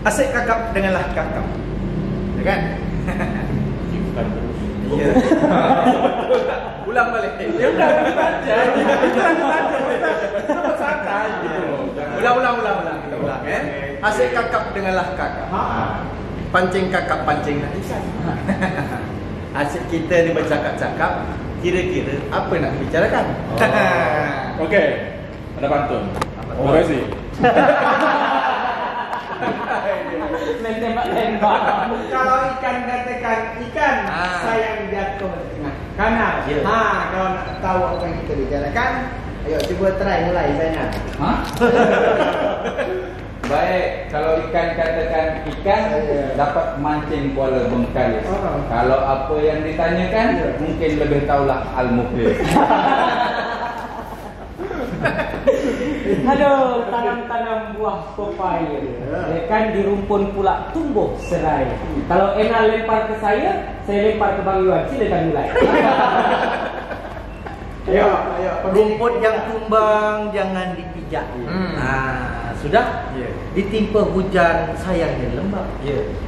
Asik kakap denganlah kakap. Ya kan? Iya. Ulang balik. Ya udah saja. Kita santai gitu. Ulang. Kita ulang ya. Asik kakap denganlah kakap. Pancing kakap pancing nak ikan. Asik kita ni bercakap-cakap, kira-kira apa nak bicarakan? Oke. Ada pantun. Terima kasih. Tembak. Kalau ikan katakan ikan, sayang jatuh di tengah kanal. Kalau nak tahu apa yang kita bicarakan, ayo cuba try mulai Zainal. Baik, kalau ikan katakan ikan, dapat mancing Kuala Bengkalis. Kalau apa yang ditanyakan, mungkin lebih tahulah Al-Muflih. Aduh, tanam buah pepaya. Kan di rumpun pula tumbuh serai. Kalau Enal lempar ke saya lempar ke Bang Yuan. Silakan mulai. Ayo. Rumput yang tumbang jangan dipijak. Sudah? Ditimpa hujan sayangnya lembab.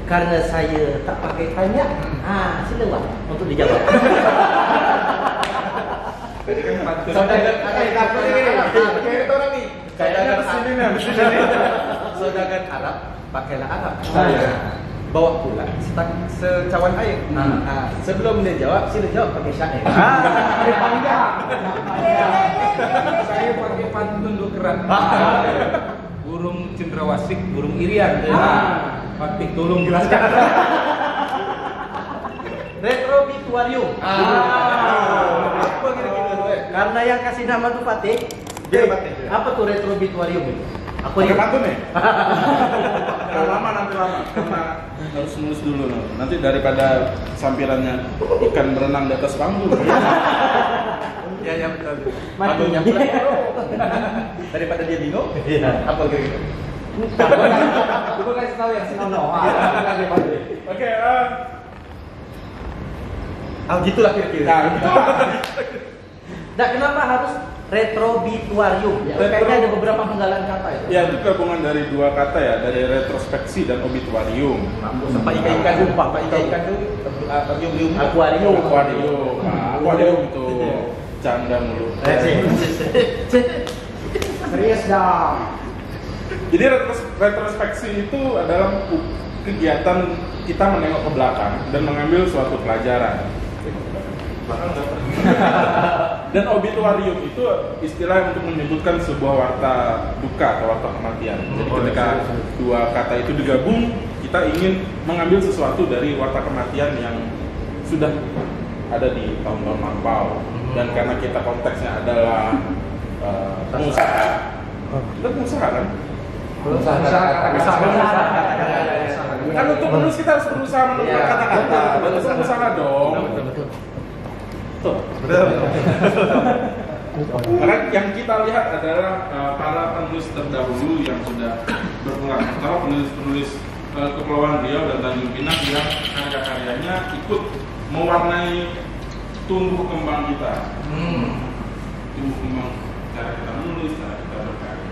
Karena saya tak pakai tanya. Silakan untuk dijawab. Saudagar Arab pakailah Arab. Bawa pula secawan air. Sebelum dia jawab, sila jawab pakai syair. Panjang. Saya pakai pantun Dokrat. Burung cendrawasih, burung irian. Fatih tolong jelaskan. Retrobituarium. Apa kira-kira tu? Karena yang kasih nama tu Fatih. Apa tu retrobituarium itu? Apa Pakai dia? pantun nih? Lama karena harus nulis dulu. Nanti daripada sampirannya ikan berenang di atas panggung. Ya betul. Matinya. Daripada dia bingung. Apa kira-kira? Coba kasih tahu yang senonoh. Oke, Gitulah kira-kira. Nah, Kenapa harus retrobituarium? Kayaknya ada beberapa penggalan kata itu. ya itu gabungan dari dua kata ya, dari retrospeksi dan obituarium. Sampai ikan-ikan lupa, ikan tu aquarium. Aquarium itu canda mulu. Serius dong. Jadi retrospeksi itu adalah kegiatan kita menengok ke belakang dan mengambil suatu pelajaran. Dan obituarium itu istilah untuk menyebutkan sebuah warta duka atau warta kematian. Jadi ketika dua kata itu digabung, kita ingin mengambil sesuatu dari warta kematian yang sudah ada di tahun-tahun lampau. Dan karena kita konteksnya adalah pengusaha, kita pengusaha kan? Kan untuk menulis kita harus berusaha menemukan kata-kata. Pengusaha dong. Betul. Karena yang kita lihat adalah para penulis terdahulu yang sudah berpulang. Pertama penulis-penulis Kepulauan Riau dan Tanjung Pinang yang karya-karyanya ikut mewarnai tumbuh kembang kita. Tumbuh kembang cara kita menulis, cara kita berkarya.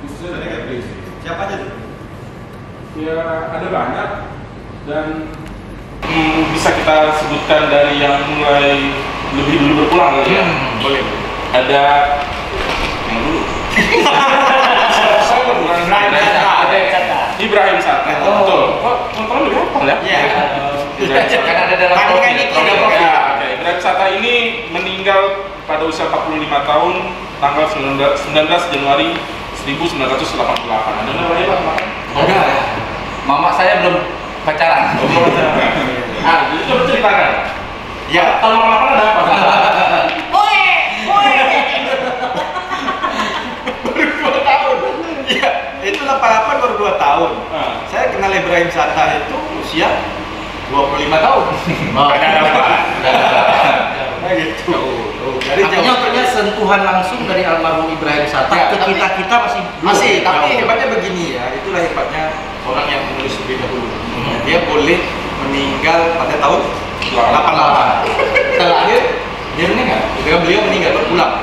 Khususnya dari Gabriel. Siapa aja tuh? Ya ada banyak dan bisa kita sebutkan dari yang mulai lebih dulu berpulang kali ya. Boleh. Ada yang dulu. Ibrahim Satta. Betul. Kok nonton lebih hafal ya? Iya. Karena ada dalam profil. Ibrahim Satta ini meninggal pada usia 45 tahun tanggal 19 Januari 1988. Ada namanya Pak? Ada. Mama saya belum pacaran. Itu coba ceritakan. Ya. Tahun 88 ada apa? Baru 2 tahun. Iya, itu 88 baru 2 tahun. Saya kenal Ibrahim Satta itu usia 25 tahun. Ada apa? Nah gitu. Jadi artinya sentuhan langsung dari almarhum Ibrahim Satta Ya, ke kita masih, tapi jauh. hebatnya begini ya, itulah hebatnya orang yang menulis lebih dahulu. Dia boleh meninggal pada tahun 88. Terakhir dia meninggal, ketika beliau meninggal berpulang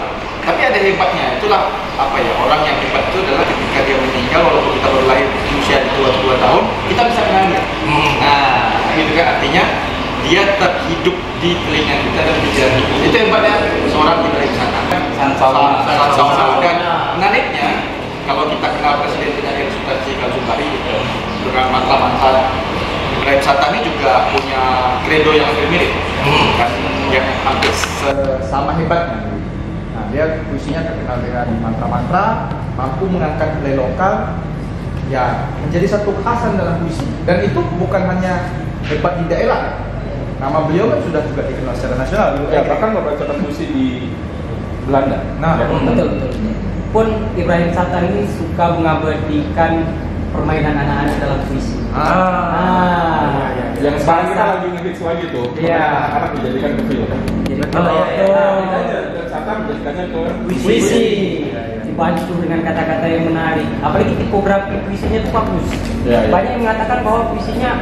Tapi ada hebatnya, itulah apa ya, orang yang hebat itu adalah ketika dia meninggal walaupun kita baru lahir di usia 22 tahun, kita bisa kenal dia. Nah, itu kan artinya dia tetap hidup di telinga kita dan pikiran kita. Itu hebatnya seorang Ibrahim Satta. Sansauna. Dan menariknya, kalau kita kenal Presiden kita yang Sultan Kalsumbari dengan mantra-mantra, Ibrahim Satta ini juga punya kredo yang hampir mirip, kan, yang hampir sama hebatnya. Nah, dia puisinya terkenal dengan mantra-mantra, mampu mengangkat nilai lokal, ya menjadi satu kekhasan dalam puisi. Dan itu bukan hanya hebat di daerah. Nama beliau kan sudah juga dikenal secara nasional. Ya, bahkan membacakan puisi di Belanda. Nah, ya, betul. Pun Ibrahim Satta ini suka mengabadikan permainan anak-anak dalam puisi. Yang sekarang kita lagi ngehits lagi tuh. Iya. Anak dijadikan ke film. Dan Satta menjadikannya ke puisi. Dibantu dengan kata-kata yang menarik. Apalagi tipografi puisinya itu bagus. Banyak yang mengatakan bahwa puisinya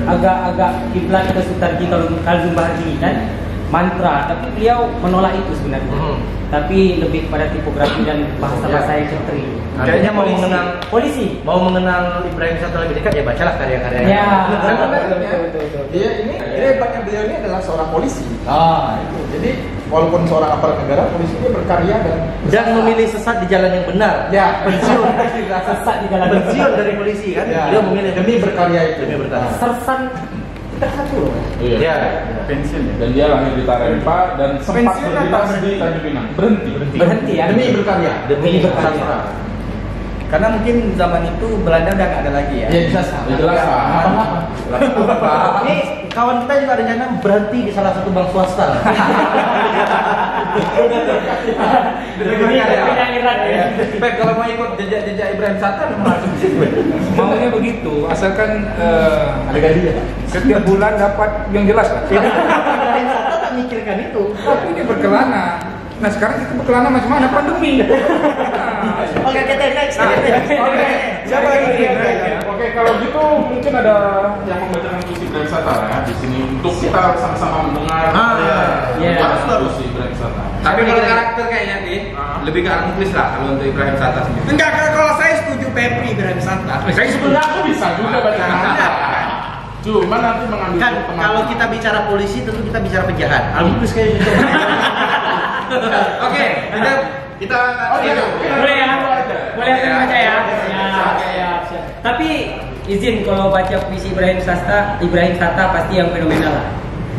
agak-agak kiblat ke Sutarji Kalsumbari kan mantra, tapi beliau menolak itu sebenarnya. Tapi lebih kepada tipografi dan bahasa-bahasa yang cetri. Kayaknya mau mengenang polisi, mau mengenal Ibrahim Satta lebih dekat ya bacalah karya-karyanya. Ya, betul. Dia ini hebatnya beliau ini adalah seorang polisi. Itu. Jadi walaupun seorang aparat negara, polisi dia berkarya dan memilih sesat di jalan yang benar. Ya, pensiun sesat di jalan pensiun dari polisi kan. Ya. Dia memilih demi berkarya itu. demi berkarya. sersan kita satu loh. Iya. Pensiun ya. Dan dia lahir di Tarempa dan sempat Pensiun berdinas atau di Tanjung Pinang. Berhenti. Ya. Demi berkarya. Demi berkarya. Karena mungkin zaman itu Belanda udah nggak ada lagi ya. Ya jelas. Jelas. Ini kawan kita juga ada rencana berhenti di salah satu bank swasta. Pep, kalau mau ikut jejak Ibrahim Satta masuk sini. Maunya begitu, asalkan Ada gajinya. setiap bulan dapat yang jelas lah. Ibrahim Satta tak mikirkan itu. Tapi ini berkelana. Nah sekarang kita berkelana macam mana pandemi. Oke, kita next. Siapa lagi? Oke, kalau gitu mungkin ada yang membacakan puisi Ibrahim Satta ya di sini untuk kita sama-sama mendengar. Puisi Ibrahim Satta. Tapi kalau karakter kayaknya lebih ke artis lah kalau untuk Ibrahim Satta sendiri. Enggak, kalau saya setuju Pepri Ibrahim Satta. Saya sebenarnya aku bisa juga baca Satta. Cuma nanti mengambil Kan kalau kita bicara polisi tentu kita bicara penjahat. Alhamdulillah kayak gitu. Oke, kita Boleh ya? Boleh aku baca ya? Ya. Tapi izin kalau baca puisi Ibrahim Satta pasti yang fenomenal lah.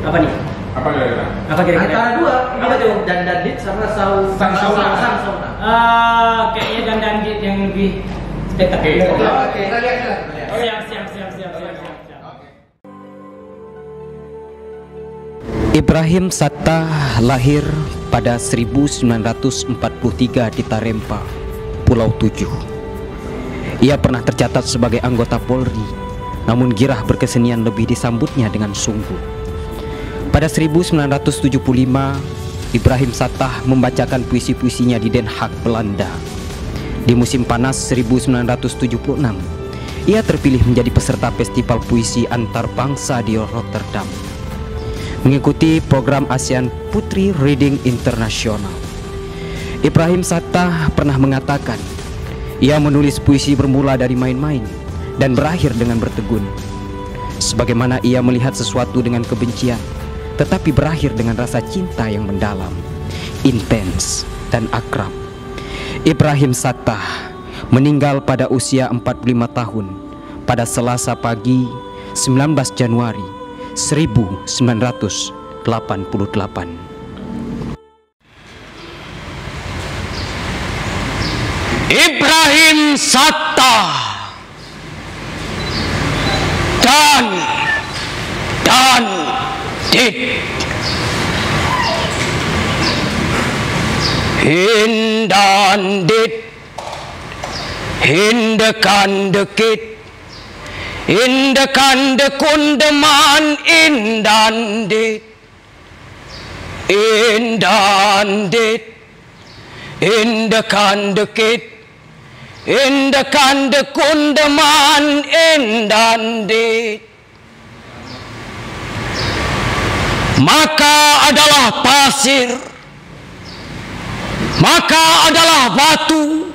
Apa nih? apa kira-kira? Apa kira-kira? Antara dua, Apa tuh? Dandit sama Sangsona. Kayaknya Dandit yang lebih spektakuler. Oke, kita lihat. Oh ya, siap. Ibrahim Satta lahir pada 1943 di Tarempa, Pulau Tujuh. Ia pernah tercatat sebagai anggota Polri, namun girah berkesenian lebih disambutnya dengan sungguh. Pada 1975, Ibrahim Satta membacakan puisi-puisinya di Den Haag, Belanda. Di musim panas 1976, ia terpilih menjadi peserta festival puisi antar bangsa di Rotterdam, mengikuti program ASEAN Putri Reading Internasional. Ibrahim Satta pernah mengatakan, ia menulis puisi bermula dari main-main dan berakhir dengan bertegun. Sebagaimana ia melihat sesuatu dengan kebencian, tetapi berakhir dengan rasa cinta yang mendalam, intens dan akrab. Ibrahim Satta meninggal pada usia 45 tahun pada Selasa pagi 19 Januari 1988. Ibrahim Satta dan Dit Hindan Dit Hindekan dekit Indekan dekundeman Indan Dit Indekan dekit Indekan dekundeman Indan Dit. Maka adalah pasir maka adalah batu,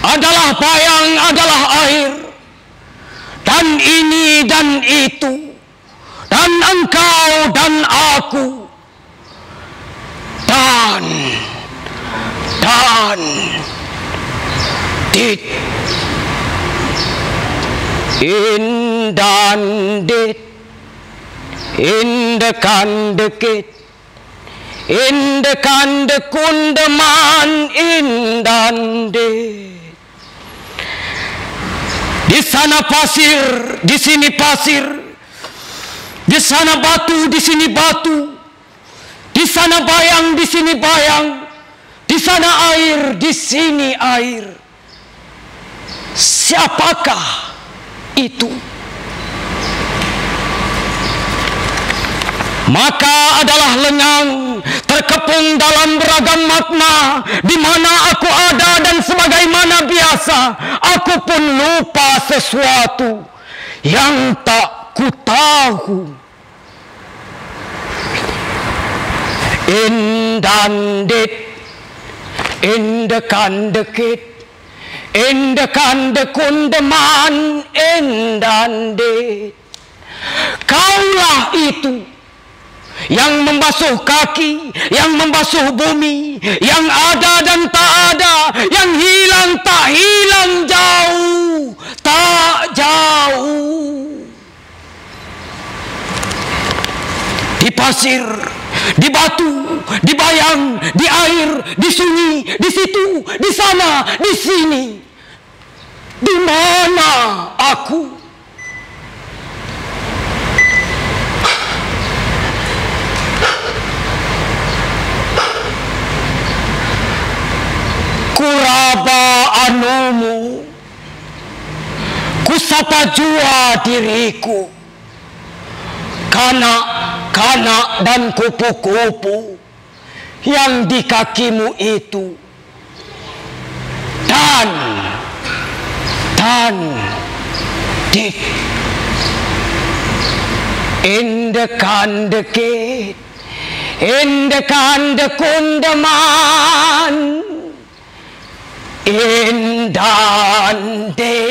adalah bayang, adalah air, dan ini dan itu, dan engkau dan aku, dan dit, in dan dit, in de kan de kit, in de kan de kundeman, in dan dit. Di sana pasir, di sini pasir. Di sana batu, di sini batu. Di sana bayang, di sini bayang. Di sana air, di sini air. Siapakah itu? Maka adalah lengang terkepung dalam beragam makna, di mana aku ada dan sebagaimana biasa aku pun lupa sesuatu yang tak ku tahu. In dan dit, in de kan de kit, in de kan de kundeman, in dan dit. Kaulah itu yang membasuh kaki, yang membasuh bumi, yang ada dan tak ada, yang hilang tak hilang, jauh tak jauh. Di pasir, di batu, di bayang, di air, di sunyi, di situ, di sana, di sini. Di mana aku? Kuraba anumu, kusapa jua diriku, kanak-kanak dan kupu-kupu yang di kakimu itu, dan dit, in de kan de kit, in de kan de kundeman, in dan de.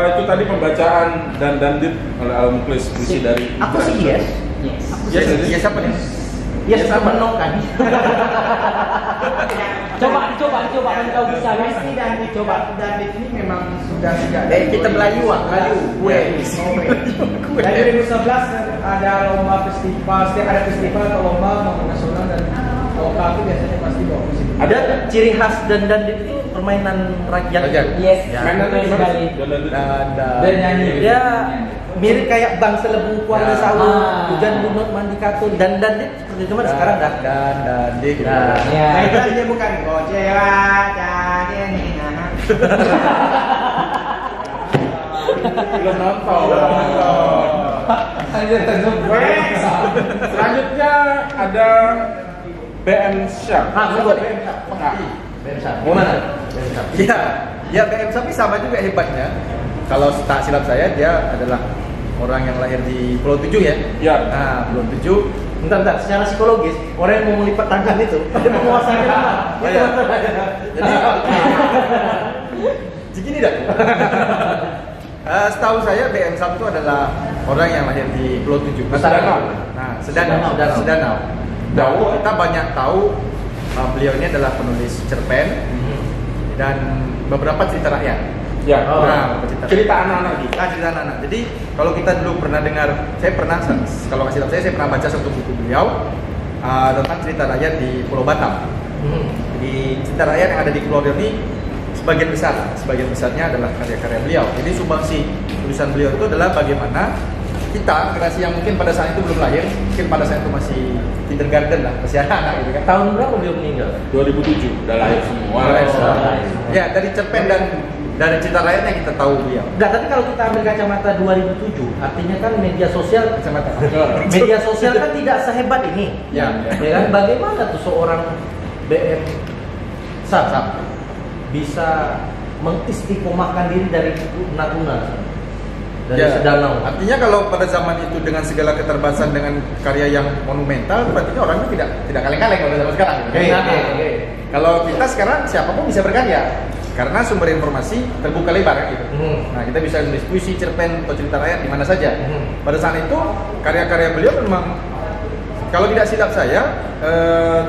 Itu tadi pembacaan dan dit oleh Al-Mukhlis, puisi dari Aku sih yes. Yes apa nih? Yes sama no kan. Coba engkau bisa mesti dan Coba dan ini memang sudah Kita Melayu. Dari 2011 ada lomba festival, setiap ada festival atau lomba mau nasional dan lokal itu biasanya pasti bawa musik. Ada ciri khas dan itu permainan rakyat. Yes. Ya. Mainan sekali. Dan nyanyi. Dia mirip kayak bang selebung kuala sawah, hujan bunut mandi katun dan seperti cuma sekarang dah dan gitu. Nah itu dia bukan kecewa ini. Belum nonton. Selanjutnya ada BM Syam. BM Syam. Gimana? Ya BM Syam sama juga hebatnya. Kalau tak silap saya dia adalah orang yang lahir di Pulau 7 ya. Ya. Nah, Pulau 7. Bentar, secara psikologis orang yang mau melipat tangan itu dia menguasai tangan. Jadi begini dah. Setahu saya BM Syam itu adalah orang yang lahir di Pulau 7. Sedanau. Kita banyak tahu beliau ini adalah penulis cerpen dan beberapa cerita rakyat. Ya. Cerita anak-anak gitu. Cerita anak-anak. Jadi kalau kita dulu pernah dengar, kalau kasih tahu saya pernah baca satu buku beliau tentang cerita rakyat di Pulau Batam. Jadi cerita rakyat yang ada di Pulau ini sebagian besarnya adalah karya-karya beliau. Jadi sumbangsi tulisan beliau itu adalah bagaimana kita, generasi yang mungkin pada saat itu belum lahir, mungkin pada saat itu masih kindergarten lah, masih anak gitu kan. Tahun berapa beliau meninggal? 2007, udah lahir semua. Ya, dari cerpen dan dari cerita rakyatnya kita tahu beliau. Enggak, tapi kalau kita ambil kacamata 2007, artinya kan media sosial kan tidak sehebat ini. Ya kan? Bagaimana tuh seorang BM Syam bisa mengistiqomahkan diri dari Natuna? dari Sedanau. Artinya kalau pada zaman itu dengan segala keterbatasan dengan karya yang monumental, berarti orangnya tidak kaleng-kaleng kalau zaman sekarang. Kalau kita sekarang siapapun bisa berkarya. Karena sumber informasi terbuka lebar gitu. Nah, kita bisa nulis puisi, cerpen, atau cerita rakyat di mana saja. Pada saat itu karya-karya beliau memang, kalau tidak silap saya,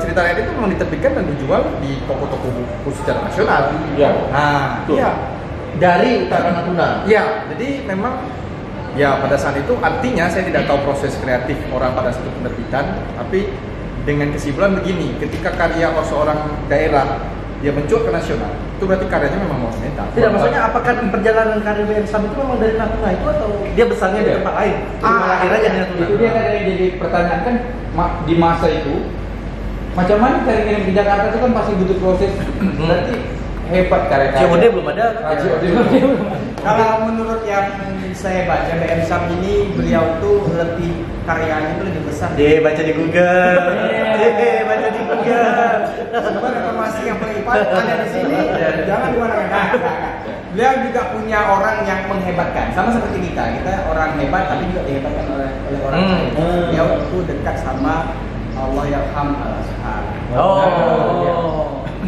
cerita rakyat itu memang diterbitkan dan dijual di toko-toko buku secara nasional. Nah, dari Utara Natuna. Jadi memang pada saat itu artinya saya tidak tahu proses kreatif orang pada saat penerbitan, tapi dengan kesimpulan begini, ketika karya seorang daerah dia mencuat ke nasional, itu berarti karyanya memang monumental. Tidak, maksudnya apakah perjalanan karir BM Sam itu memang dari Natuna itu atau dia besarnya di tempat lain? Akhirnya jadi Natuna. Itu dia kan jadi pertanyaan kan di masa itu, macam mana cari ngirim ke Jakarta itu kan pasti butuh proses. Berarti hebat karya-karya. COD belum ada. Kalau menurut yang saya baca BM Sam ini, beliau tuh lebih karyanya itu lebih besar. Baca di Google. Baca di Google. Sumber informasi yang berlipat ada di sini. Jangan kemana-mana. Beliau juga punya orang yang menghebatkan. Sama seperti kita orang hebat tapi juga dihebatkan oleh orang lain. Beliau itu dekat sama Allah Yarham al-Ashar.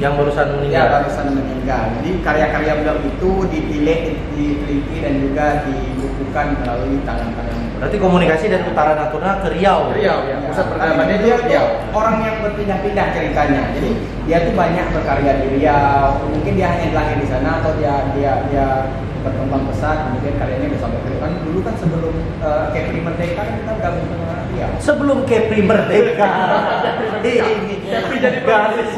Yang barusan meninggal. Ya, barusan meninggal. Jadi karya-karya beliau itu diteliti dan juga dibukukan melalui tangan-tangan. Berarti komunikasi dari Utara Natuna ke Riau. Pusat peradabannya dia Riau. Orang yang berpindah-pindah ceritanya. Jadi dia tuh banyak berkarya di Riau. Mungkin dia hanya lahir di sana atau dia berkembang besar, kemudian karyanya udah sampai ke Riau. Kan dulu kan sebelum Kepri Merdeka kan kita gabung sama Riau. Sebelum Kepri Merdeka. Kepri jadi garis.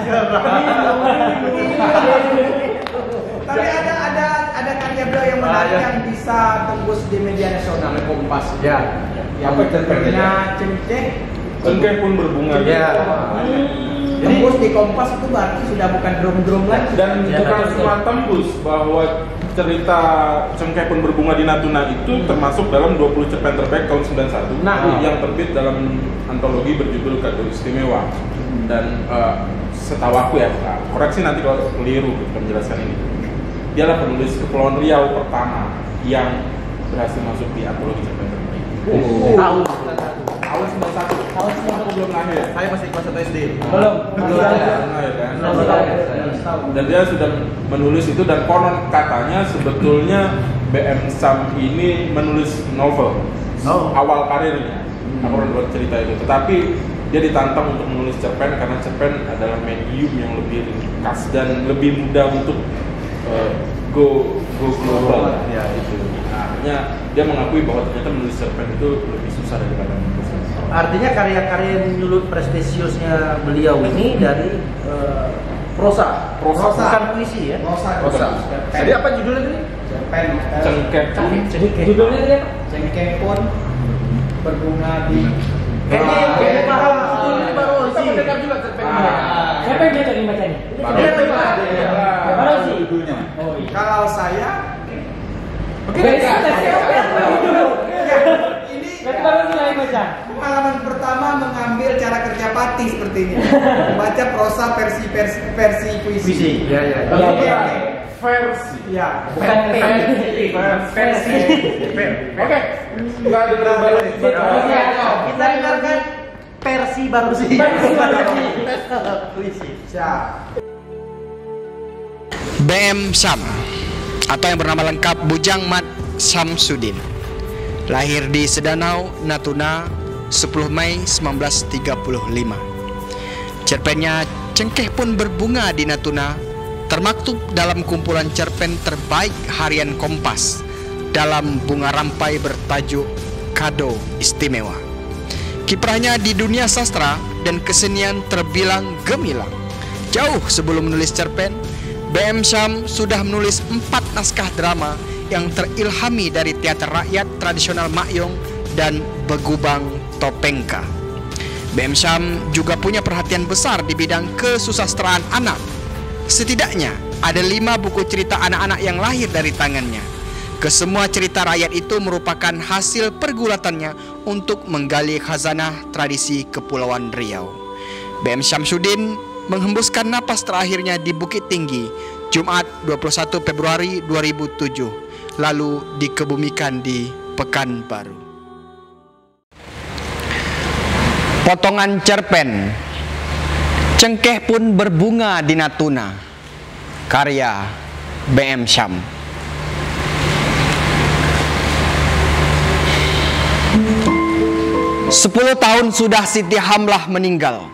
Tapi ada karya beliau yang menarik yang bisa tembus di media nasional, Kompas. Yang cerpennya Cengkeh pun berbunga. Tembus di Kompas itu berarti sudah bukan drum lagi. Dan bukan cuma tembus, bahwa cerita Cengkeh pun berbunga di Natuna itu termasuk dalam 20 cerpen terbaik tahun 91 yang terbit dalam antologi berjudul Kado Istimewa. Dan setahu aku ya, koreksi nanti kalau keliru menjelaskan ini, dialah penulis Kepulauan Riau pertama yang berhasil masuk di antologi cerpen terbaik. Tahun 91. Tahun 91 belum lahir. Saya masih kelas 1 SD. Belum lahir kan. Dan dia sudah menulis itu, dan konon katanya sebetulnya BM Sam ini menulis novel awal karirnya. Aku pernah buat cerita itu. Tetapi dia ditantang untuk menulis cerpen karena cerpen adalah medium yang lebih ringkas dan lebih mudah untuk go global. Ya itu. Akhirnya dia mengakui bahwa ternyata menulis cerpen itu lebih susah daripada menulis. Artinya karya-karya yang menyulut prestisiusnya beliau ini dari prosa, bukan puisi ya. Prosa. Jadi apa judulnya tadi? Cerpen. Cengkeh. Judulnya dia apa? Cengkeh pun berbunga di. Kayaknya paham betul ini baru sih. Kita mendengar juga cerpen ini. Siapa yang baca ini? Baru sih. Kalau saya pengalaman pertama mengambil cara kerja Pati seperti ini, membaca prosa versi puisi. Versi. Ya, Bukan versi. Oke. Enggak ada terbaru. Kita dengarkan versi baru sih. Puisi. Siap. BM Sam atau yang bernama lengkap Bujang Mat Samsudin, lahir di Sedanau, Natuna, 10 Mei 1935. Cerpennya Cengkeh Pun Berbunga di Natuna termaktub dalam kumpulan cerpen terbaik harian Kompas dalam bunga rampai bertajuk Kado Istimewa. Kiprahnya di dunia sastra dan kesenian terbilang gemilang. Jauh sebelum menulis cerpen, BM Sam sudah menulis 4 naskah drama yang terilhami dari teater rakyat tradisional Makyong dan Begubang Topengka. BM Sam juga punya perhatian besar di bidang kesusastraan anak. Setidaknya ada 5 buku cerita anak-anak yang lahir dari tangannya. Kesemua cerita rakyat itu merupakan hasil pergulatannya untuk menggali khazanah tradisi Kepulauan Riau. BM Samsudin menghembuskan napas terakhirnya di Bukit Tinggi Jumat 21 Februari 2007, lalu dikebumikan di Pekanbaru. Potongan cerpen Cengkeh Pun Berbunga di Natuna, karya BM Syam. Sepuluh tahun sudah Siti Hamlah meninggal.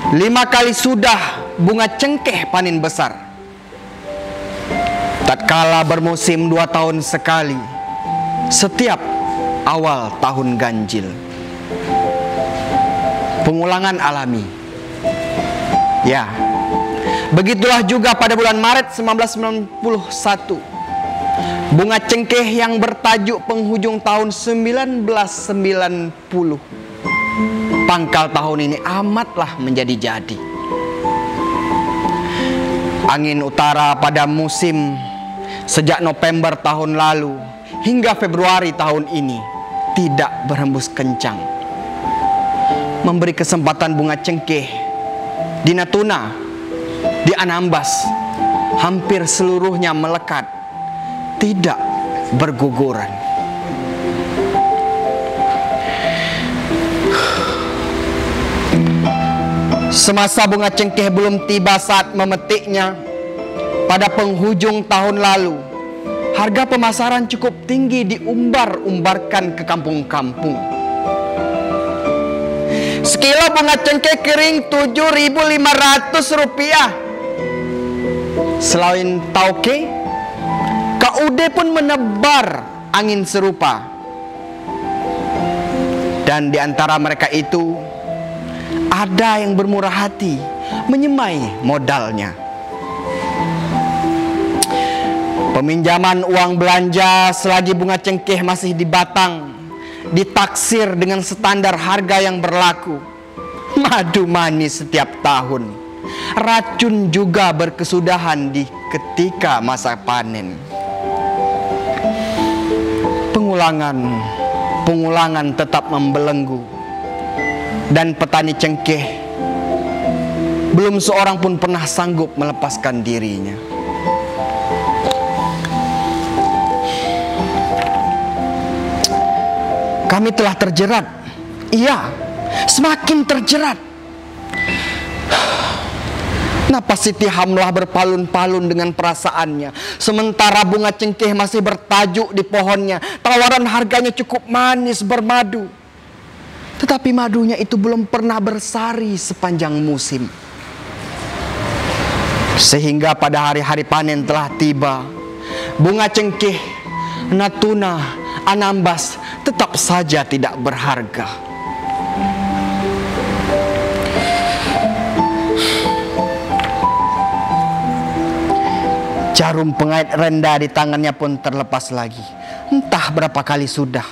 5 kali sudah bunga cengkeh panen besar. Tatkala bermusim 2 tahun sekali, setiap awal tahun ganjil. Pengulangan alami. Ya, begitulah juga pada bulan Maret 1991. Bunga cengkeh yang bertajuk penghujung tahun 1990. Pangkal tahun ini amatlah menjadi-jadi. Angin utara pada musim sejak November tahun lalu hingga Februari tahun ini tidak berhembus kencang, memberi kesempatan bunga cengkeh di Natuna, di Anambas, hampir seluruhnya melekat, tidak berguguran. Semasa bunga cengkeh belum tiba saat memetiknya pada penghujung tahun lalu, harga pemasaran cukup tinggi diumbar-umbarkan ke kampung-kampung. Sekilo bunga cengkeh kering Rp7.500. Selain tauke, KUD pun menebar angin serupa. Dan di antara mereka itu ada yang bermurah hati menyemai modalnya. Peminjaman uang belanja selagi bunga cengkeh masih di batang ditaksir dengan standar harga yang berlaku. Madu manis setiap tahun, racun juga berkesudahan di ketika masa panen. Pengulangan tetap membelenggu, dan petani cengkeh belum seorang pun pernah sanggup melepaskan dirinya. Kami telah terjerat, iya, semakin terjerat. Kenapa Siti Hamlah berpalun-palun dengan perasaannya, sementara bunga cengkeh masih bertajuk di pohonnya. Tawaran harganya cukup manis, bermadu, tetapi madunya itu belum pernah bersari sepanjang musim. Sehingga pada hari-hari panen telah tiba, bunga cengkeh Natuna, Anambas tetap saja tidak berharga. Jarum pengait rendah di tangannya pun terlepas lagi. Entah berapa kali sudah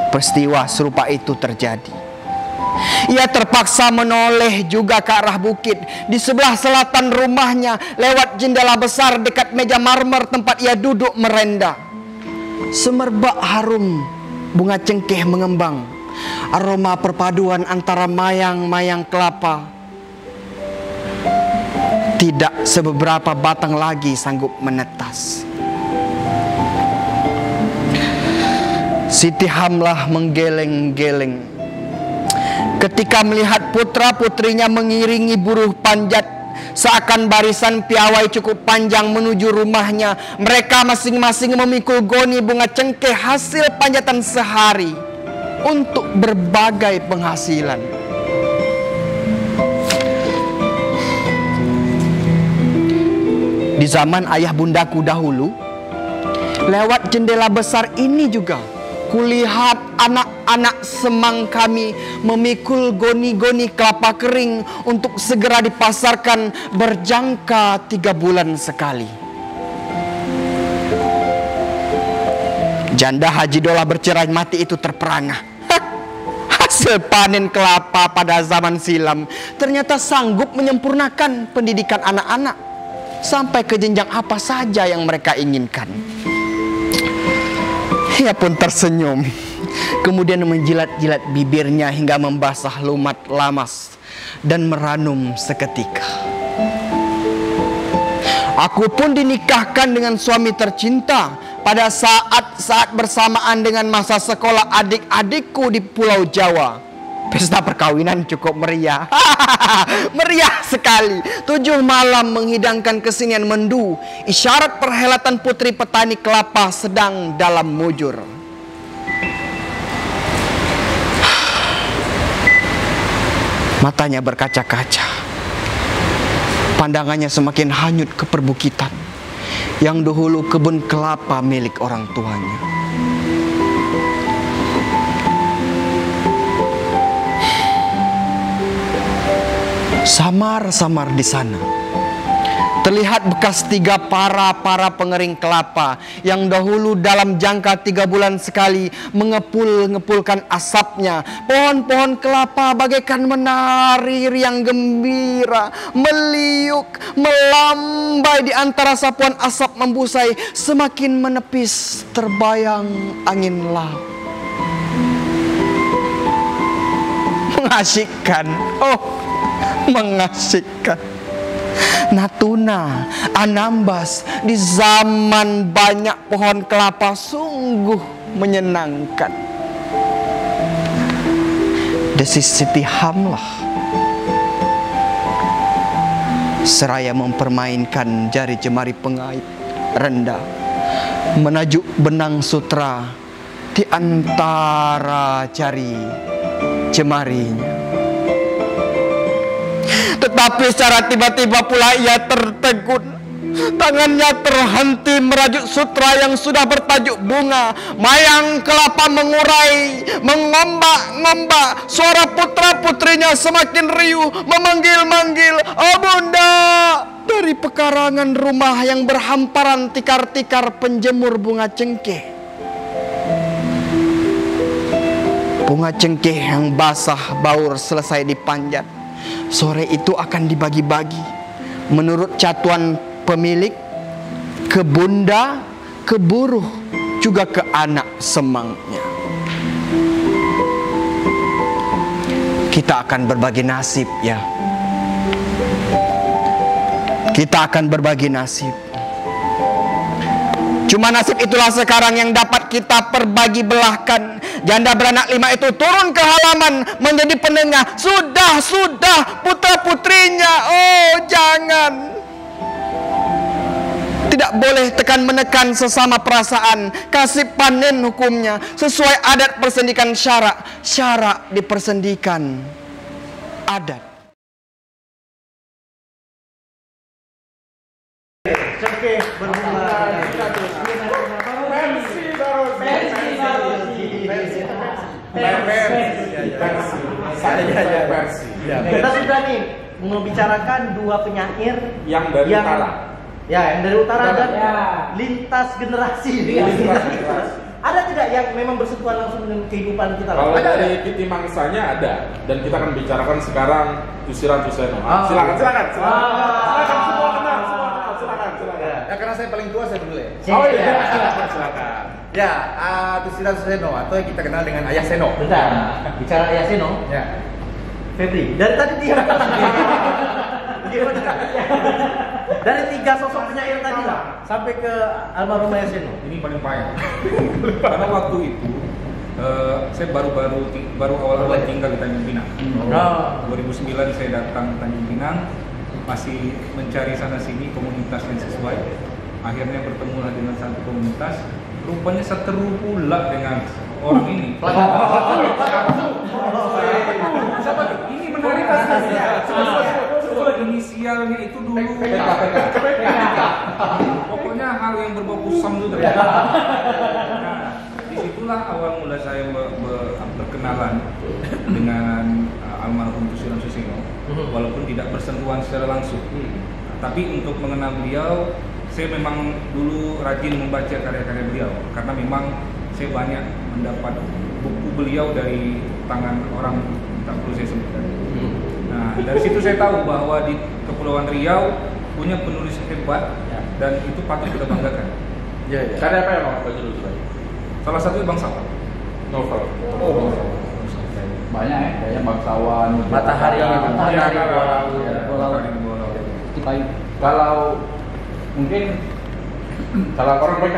peristiwa serupa itu terjadi. Ia terpaksa menoleh juga ke arah bukit di sebelah selatan rumahnya, lewat jendela besar dekat meja marmer tempat ia duduk merenda. Semerbak harum bunga cengkeh mengembang, aroma perpaduan antara mayang-mayang kelapa. Tidak sebeberapa batang lagi sanggup menetas. Siti Hamlah menggeleng-geleng ketika melihat putra-putrinya mengiringi buruh panjat seakan barisan piawai cukup panjang menuju rumahnya. Mereka masing-masing memikul goni bunga cengkeh hasil panjatan sehari untuk berbagai penghasilan. Di zaman ayah bundaku dahulu, lewat jendela besar ini juga kulihat anak-anak semang kami memikul goni-goni kelapa kering untuk segera dipasarkan berjangka 3 bulan sekali. Janda Haji Dola bercerai mati itu terperangah. Hasil panen kelapa pada zaman silam ternyata sanggup menyempurnakan pendidikan anak-anak sampai ke jenjang apa saja yang mereka inginkan. Ia pun tersenyum, kemudian menjilat-jilat bibirnya hingga membasah lumat lamas dan meranum seketika. Aku pun dinikahkan dengan suami tercinta pada saat bersamaan dengan masa sekolah adik-adikku di Pulau Jawa. Pesta perkawinan cukup meriah. Meriah sekali. 7 malam menghidangkan kesenian mendu, isyarat perhelatan putri petani kelapa sedang dalam mujur. Matanya berkaca-kaca. Pandangannya semakin hanyut ke perbukitan yang dahulu kebun kelapa milik orang tuanya. Samar-samar di sana terlihat bekas 3 para pengering kelapa yang dahulu dalam jangka 3 bulan sekali mengepul-ngepulkan asapnya. Pohon-pohon kelapa bagaikan menari riang gembira, meliuk, melambai di antara sapuan asap membusai, semakin menepis terbayang angin laut. Mengasyikkan, mengasyikkan. Natuna, Anambas, di zaman banyak pohon kelapa sungguh menyenangkan. Desis Siti Hamlah seraya mempermainkan jari jemari pengait rendah, menajuk benang sutra di antara jari jemarinya. Tetapi secara tiba-tiba pula ia tertegun. Tangannya terhenti merajut sutra yang sudah bertajuk bunga. Mayang kelapa mengurai, mengombak-ngombak. Suara putra-putrinya semakin riuh, memanggil-manggil, "Oh Bunda!" Dari pekarangan rumah yang berhamparan tikar-tikar penjemur bunga cengkeh. Bunga cengkeh yang basah baur selesai dipanjat. Sore itu akan dibagi-bagi menurut catuan pemilik, ke bunda, ke buruh, juga ke anak semangnya. Kita akan berbagi nasib, ya. Kita akan berbagi nasib. Cuma nasib itulah sekarang yang dapat kita perbagi belahkan. Janda beranak 5 itu turun ke halaman menjadi penengah. Sudah putra-putrinya, oh jangan. Tidak boleh tekan-menekan sesama perasaan. Kasih panen hukumnya sesuai adat persendikan syarak. Syarak dipersendikan adat. Cengkeh berbunga. Kita sudah nih membicarakan 2 penyair yang dari utara. Ya, yang dari utara dan lintas generasi. Ada tidak yang memang bersentuhan langsung dengan kehidupan kita? Kalau dari Kiti Mangsanya ada, dan kita akan bicarakan sekarang Tusiran Tuseno. Silakan. Silakan semua kenal. Ya karena saya paling tua saya dulu ya. Oh iya, silakan. Ya, Tusiran Tuseno atau yang kita kenal dengan Ayah Seno. Bentar, bicara Ayah Seno. Ya. Febri, dari tadi dia dari 3 sosok penyair tadi lah sampai ke almarhum Ayah Seno. Ini paling payah. Karena waktu itu saya baru awal-awal tinggal di Tanjung Pinang. 2009 saya datang ke Tanjung Pinang, masih mencari sana sini komunitas yang sesuai. Akhirnya bertemulah dengan satu komunitas. Rupanya seteru pula dengan orang ini. Ini menarik kasusnya. Inisialnya itu dulu pokoknya hal yang berbau kusam itu terjadi. Nah, disitulah awal mula saya berkenalan dengan almarhum Tusiran Susino, walaupun tidak bersentuhan secara langsung. Tapi untuk mengenal beliau, saya memang dulu rajin membaca karya-karya beliau, karena memang saya banyak mendapat buku beliau dari tangan orang, tak perlu saya sebutkan. Nah, dari situ saya tahu bahwa di Kepulauan Riau punya penulis hebat dan itu patut kita banggakan. Iya. Karya apa yang mau baca dulu tadi? Salah satunya Bangsawan. Novel. Banyak ya, kayak Bangsawan, Matahari Kalau mungkin Salah orang PK.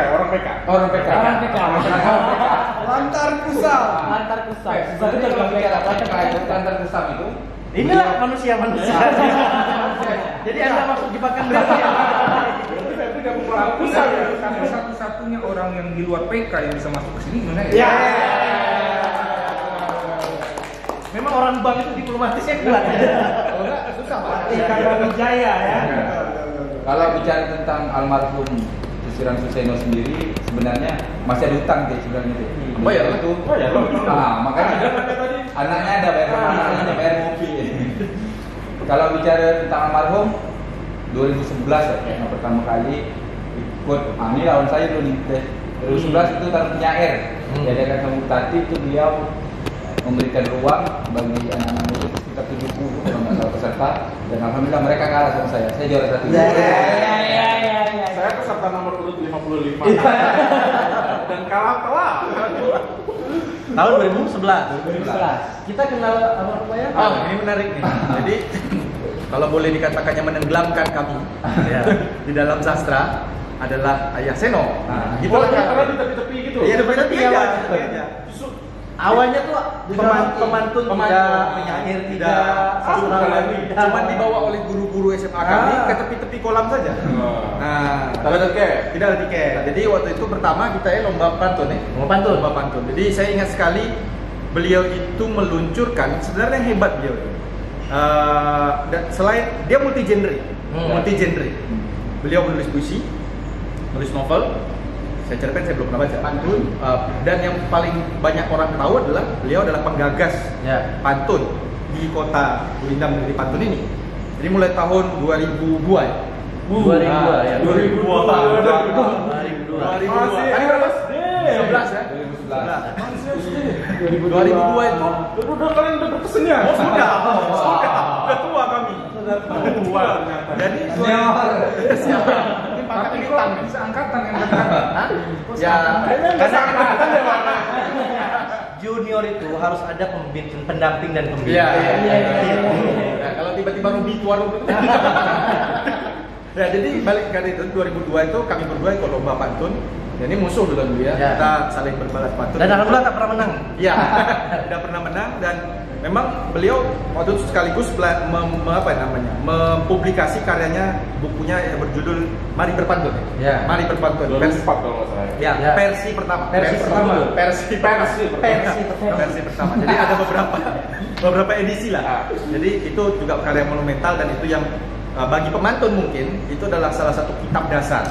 Lantar kusam. Lantar kusam itu. Inilah manusia. Jadi Anda masuk jebakan manusia. Karena satu-satunya orang yang di luar PK yang bisa masuk ke sini gimana ya? Ya. Memang orang bank itu diplomatisnya kuat. Kalau enggak susah Pak. Ikan Wijaya ya. Kalau bicara tentang almarhum Susilo Suseno sendiri, sebenarnya masih ada hutang deh sebenarnya deh. Bayar itu. Bayar. Makanya anaknya ada bayar mobil. Kalau bicara tentang almarhum 2011 ya, yang pertama kali ikut, ini lawan saya dulu nih. 2011 itu tahun penyair. Jadi akan sama Tati itu beliau memberikan ruang bagi anak-anak itu sekitar 70 kalau nggak salah peserta, dan alhamdulillah mereka kalah sama saya juara satu. Saya peserta nomor urut 55 dan kalah telak. Tahun 2011. Kita kenal almarhum ya? Ini menarik nih. Jadi kalau boleh dikatakannya menenggelamkan kami di dalam sastra adalah Ayah Seno. Gitu lah karena di tepi-tepi gitu. Iya, tepi-tepi aja. Awalnya tuh pemantun tidak, penyair tidak, sastrawan tidak. Cuman dibawa oleh guru-guru SMA kami ke tepi-tepi kolam saja. Nah, tidak ada tiket. Tidak ada tiket. Jadi waktu itu pertama kita lomba pantun nih. Lomba pantun. Jadi saya ingat sekali beliau itu meluncurkan, sebenarnya yang hebat beliau. Dan selain dia multi genre. Beliau menulis puisi, menulis novel. Saya cerpen saya belum pernah baca. Pantun. Dan yang paling banyak orang tahu adalah beliau adalah penggagas pantun di kota Gulindam dari pantun ini. Jadi mulai tahun 2002 ya. 2002 ya. 2002. Masih SD. 11 ya. 2002 itu udah kalian udah berkesennya. Sudah tua kami. Tua ternyata. Jadi Tapi kok bisa angkatan yang ya, karena angkatan ya mana? Junior itu harus ada pendamping dan pembimbing. Iya. Kalau tiba-tiba Ruby tua Ruby. Ya, jadi balik ke itu 2002 itu kami berdua ikut lomba pantun. Ini musuh dulu ya. Kita saling berbalas pantun. Dan alhamdulillah tak pernah menang. Iya, tidak pernah menang, dan memang beliau waktu itu sekaligus mempublikasi karyanya, bukunya yang berjudul Mari Berpantun. Ya. Mari Berpantun. 2004 kalau nggak salah. Ya, versi pertama. Versi pertama. Jadi ada beberapa edisi lah. Jadi itu juga karya monumental, dan itu yang bagi pemantun mungkin itu adalah salah satu kitab dasar.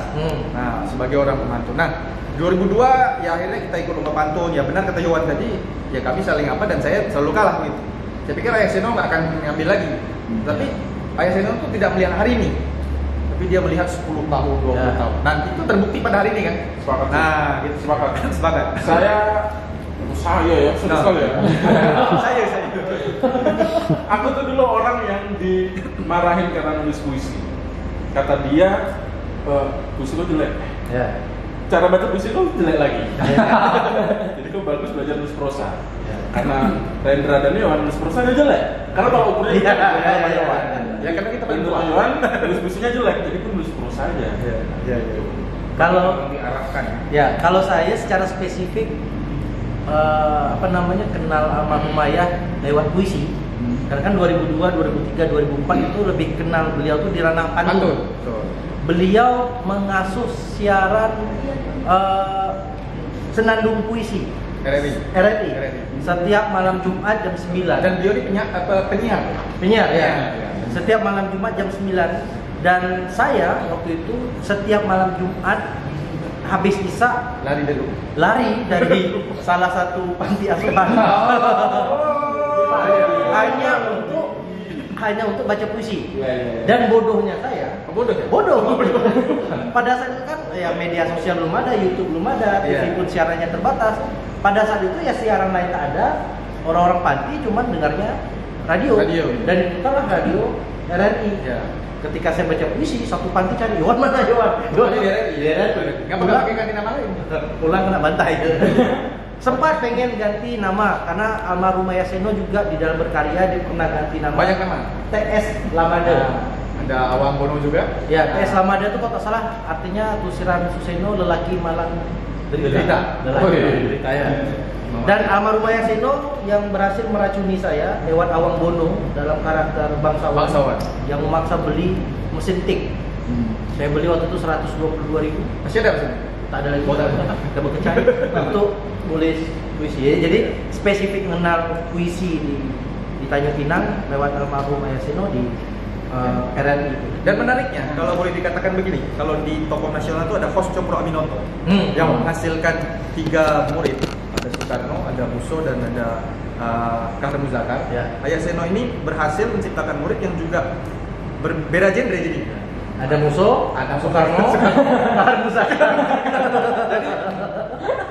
Nah, sebagai orang pemantun. Nah, 2002 ya akhirnya kita ikut lomba pantun. Ya benar kata Yohan tadi, ya kami saling dan saya selalu kalah gitu. Saya pikir Ayah Seno nggak akan ngambil lagi. Tapi Ayah Seno itu tidak melihat hari ini, tapi dia melihat 10 tahun, 20 tahun. Nanti itu terbukti pada hari ini kan. Sepakat. Nah, gitu. Sepakat. Saya ya, sudah sekali ya. Saya. Aku tuh dulu orang yang dimarahin karena nulis puisi. Kata dia, puisi lo jelek. Ya. Cara baca puisi lo jelek lagi. Jadi kau bagus belajar nulis prosa. Karena Rendra dan Yohan nulis prosanya jelek. Karena kalau ukurnya Ya karena kita Rendra dan Yohan nulis puisinya jelek, jadi pun nulis prosa aja. Kalau diarahkan. Ya, kalau saya secara spesifik kenal almarhum Ayah lewat puisi. Karena kan 2002, 2003, 2004 itu lebih kenal beliau tuh di ranah pantun. Beliau mengasuh siaran Senandung Puisi RRI. Setiap malam Jumat jam 9. Dan beliau ini penyiar ya. Setiap malam Jumat jam 9. Dan saya waktu itu setiap malam Jumat habis isya lari dari salah satu panti asuhan hanya untuk baca puisi. Dan bodohnya saya, bodoh. Pada saat itu kan ya media sosial belum ada, YouTube belum ada, TV pun siarannya terbatas. Pada saat itu ya siaran lain tak ada, orang-orang panti cuman dengarnya radio. Dan itulah radio RRI. Ketika saya baca puisi, satu panti cari Yohan mana Yohan? Nggak pernah pakai ganti nama lain. Pulang kena bantai. Sempat pengen ganti nama karena almarhum Ayah Seno juga di dalam berkarya dia pernah ganti nama. Banyak nama. TS Lamade. ada Awang Bono juga. Ya, Slamada itu kalau tak salah artinya Tusiran Suseno lelaki malang derita. Derita ya. Dan almarhum Ayah Seno yang berhasil meracuni saya lewat Awang Bono dalam karakter bangsawan yang memaksa beli mesin tik. Saya beli waktu itu 122.000. Masih ada mesin? Tak ada lagi. Kita berkecai untuk tulis puisi. Jadi spesifik mengenal puisi di Tanjung Pinang lewat almarhum Ayah Seno di RRI. Dan menariknya, kalau boleh dikatakan begini, kalau di tokoh nasional itu ada Hos Cokro Aminoto yang menghasilkan 3 murid. Ada Soekarno, ada Musso, dan ada Kahar Muzakar. Ayah Seno ini berhasil menciptakan murid yang juga berbeda genre jadi. Ada Musso, ada Soekarno, Kahar Muzakar. Jadi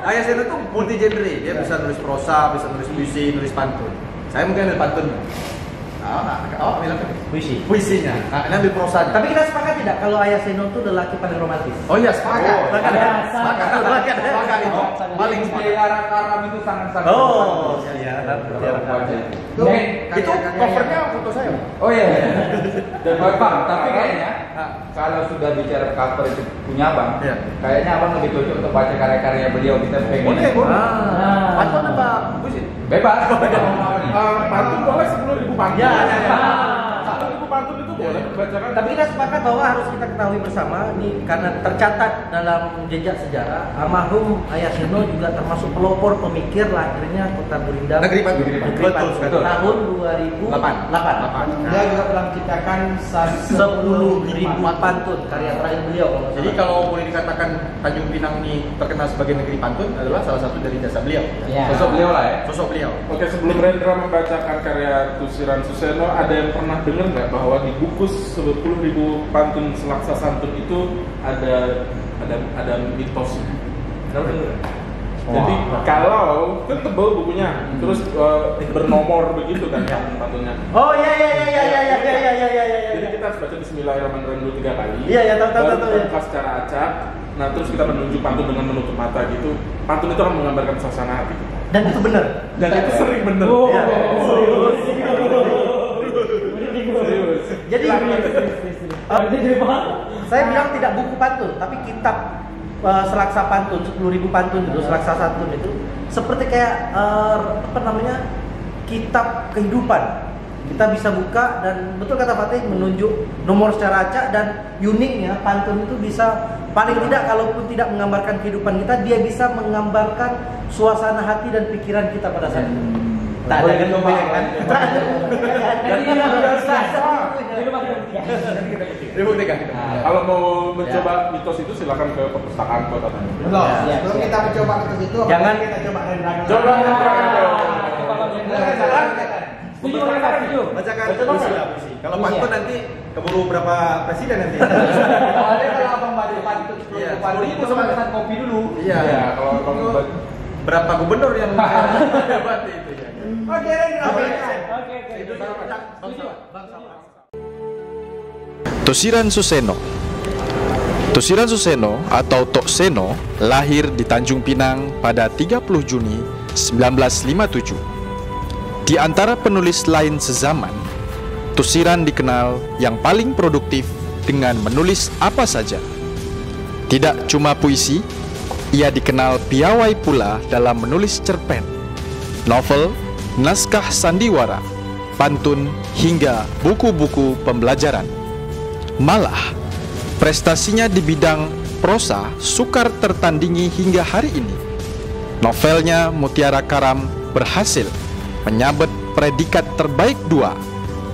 Ayah Seno itu multi genre, dia bisa nulis prosa, bisa nulis puisi, nulis pantun. Saya mungkin ambil pantunnya. Bilang puisinya. Ini ambil prosanya. Tapi kita sepakat tidak kalau Ayah Seno itu lelaki paling romantis? Oh iya, sepakat. Sepakat itu. Paling Mutiara Karam itu sangat-sangat. Oh, iya. Itu covernya foto saya. Oh iya. Dan Bang, tapi kayaknya kalau sudah bicara cover itu punya Bang, kayaknya Abang lebih cocok untuk baca karya-karya beliau. Kita pengen. Boleh. Pantun apa puisi? Bebas. Pantun boleh 10.000 pantun. Ya. 10.000 pantun itu boleh dibacakan. Tapi kita sepakat bahwa harus kita ketahui bersama ini karena tercatat dalam jejak sejarah almarhum Ayah Seno juga termasuk pelopor pemikir lahirnya Kota Gurindam. Negeri Pantun. Betul. Tahun 2008. Dia juga telah menciptakan 10.000 pantun karya terakhir beliau. Jadi kalau boleh dikatakan Tanjung Pinang ini terkenal sebagai negeri pantun adalah salah satu dari jasa beliau. Sosok beliau lah ya. Sosok beliau. Oke, sebelum Rendra membacakan karya Tusiran Suseno, ada yang pernah dengar nggak bahwa di buku 10.000 pantun selaksa santun itu ada mitosnya? Jadi kalau kan tebal bukunya, terus bernomor begitu kan pantunnya. Oh iya. Jadi kita harus baca Bismillahirrahmanirrahim dulu 3 kali. Iya, tahu. Baru secara acak. Nah, terus kita menunjuk pantun dengan menutup mata gitu. Pantun itu akan menggambarkan suasana hati kita. Dan itu benar. Dan itu sering benar. Serius. Jadi saya bilang tidak buku pantun, tapi kitab selaksa pantun, 10.000 pantun itu, selaksa santun itu seperti kayak kitab kehidupan. Kita bisa buka dan betul kata Fatih menunjuk nomor secara acak dan uniknya pantun itu bisa paling tidak kalaupun tidak menggambarkan kehidupan kita, dia bisa menggambarkan suasana hati dan pikiran kita pada saat itu. Tak ada kan kan? Kalau mau mencoba mitos itu silakan ke perpustakaan Kota Tanjung. Sebelum kita mencoba mitos itu, jangan kita coba Rendra. Coba Bacakan puisi. Kalau pantun nanti keburu berapa presiden nanti. Soalnya kalau Abang baca pantun 10.000 itu sama pesan kopi dulu. Iya, kalau berapa gubernur yang hebat itu ya. Oke, Tusiran Suseno. Tusiran Suseno atau Tok Seno lahir di Tanjung Pinang pada 30 Juni 1957. Di antara penulis lain sezaman, Tusiran dikenal yang paling produktif dengan menulis apa saja. Tidak cuma puisi, ia dikenal piawai pula dalam menulis cerpen, novel, naskah sandiwara, pantun, hingga buku-buku pembelajaran. Malah, prestasinya di bidang prosa sukar tertandingi hingga hari ini. Novelnya Mutiara Karam berhasil menyabet predikat terbaik 2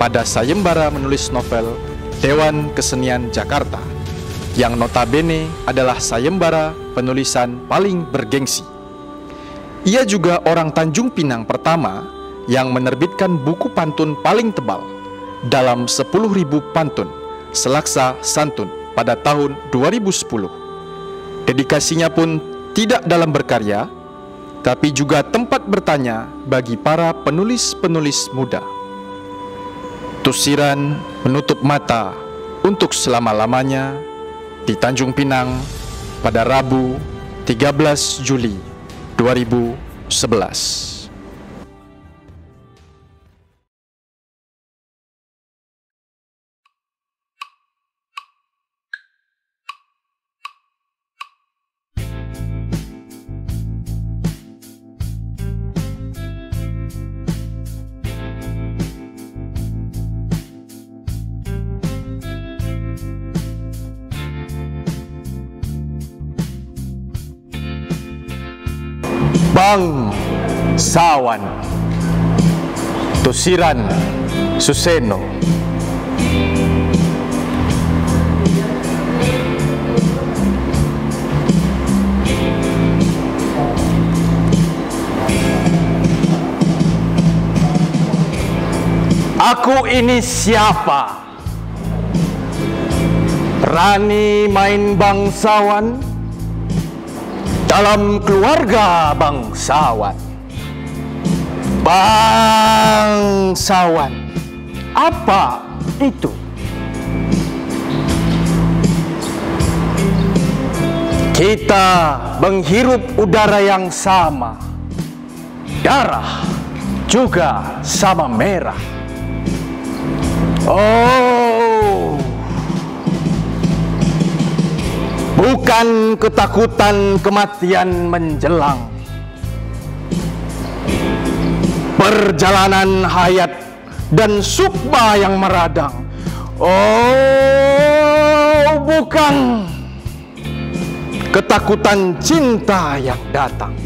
pada sayembara menulis novel Dewan Kesenian Jakarta, yang notabene adalah sayembara penulisan paling bergengsi. Ia juga orang Tanjung Pinang pertama yang menerbitkan buku pantun paling tebal dalam 10.000 pantun selaksa santun pada tahun 2010. Dedikasinya pun tidak dalam berkarya, tapi juga tempat bertanya bagi para penulis-penulis muda. Tusiran menutup mata untuk selama-lamanya di Tanjung Pinang pada Rabu 13 Juli 2011. Bangsawan Tusiran Suseno. Aku ini siapa? Berani main bangsawan dalam keluarga bangsawan. Bangsawan, apa itu? Kita menghirup udara yang sama, darah juga sama merah. Oh, bukan ketakutan kematian menjelang. Perjalanan hayat dan sukma yang meradang. Oh, bukan ketakutan cinta yang datang.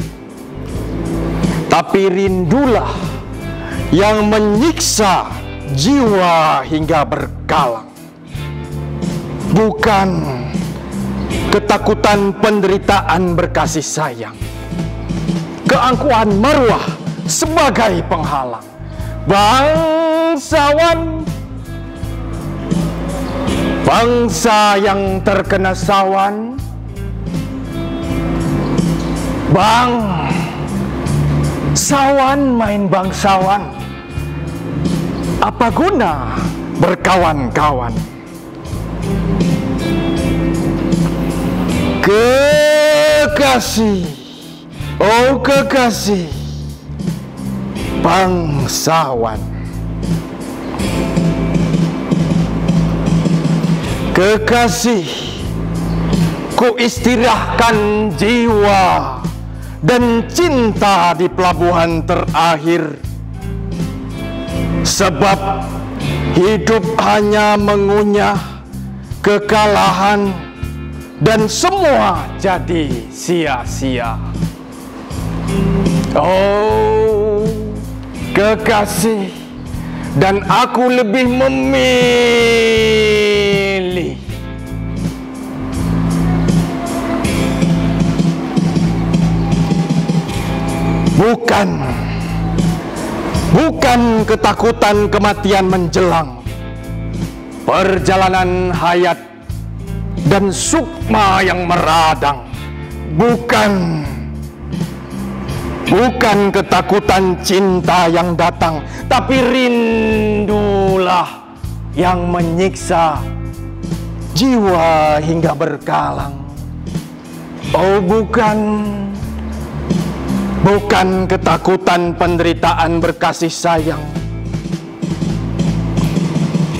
Tapi rindulah yang menyiksa jiwa hingga berkalang. Bukan ketakutan penderitaan berkasih sayang. Keangkuhan marwah sebagai penghalang. Bangsawan, bangsa yang terkena sawan. Bangsawan main bangsawan. Apa guna berkawan-kawan? Kekasih, oh kekasih bangsawan. Kekasih, ku istirahatkan jiwa dan cinta di pelabuhan terakhir. Sebab hidup hanya mengunyah kekalahan dan semua jadi sia-sia. Oh, kekasih, dan aku lebih memilih bukan ketakutan kematian menjelang. Perjalanan hayat dan sukma yang meradang. Bukan ketakutan cinta yang datang, tapi rindulah yang menyiksa jiwa hingga berkalang. Oh, bukan ketakutan penderitaan berkasih sayang.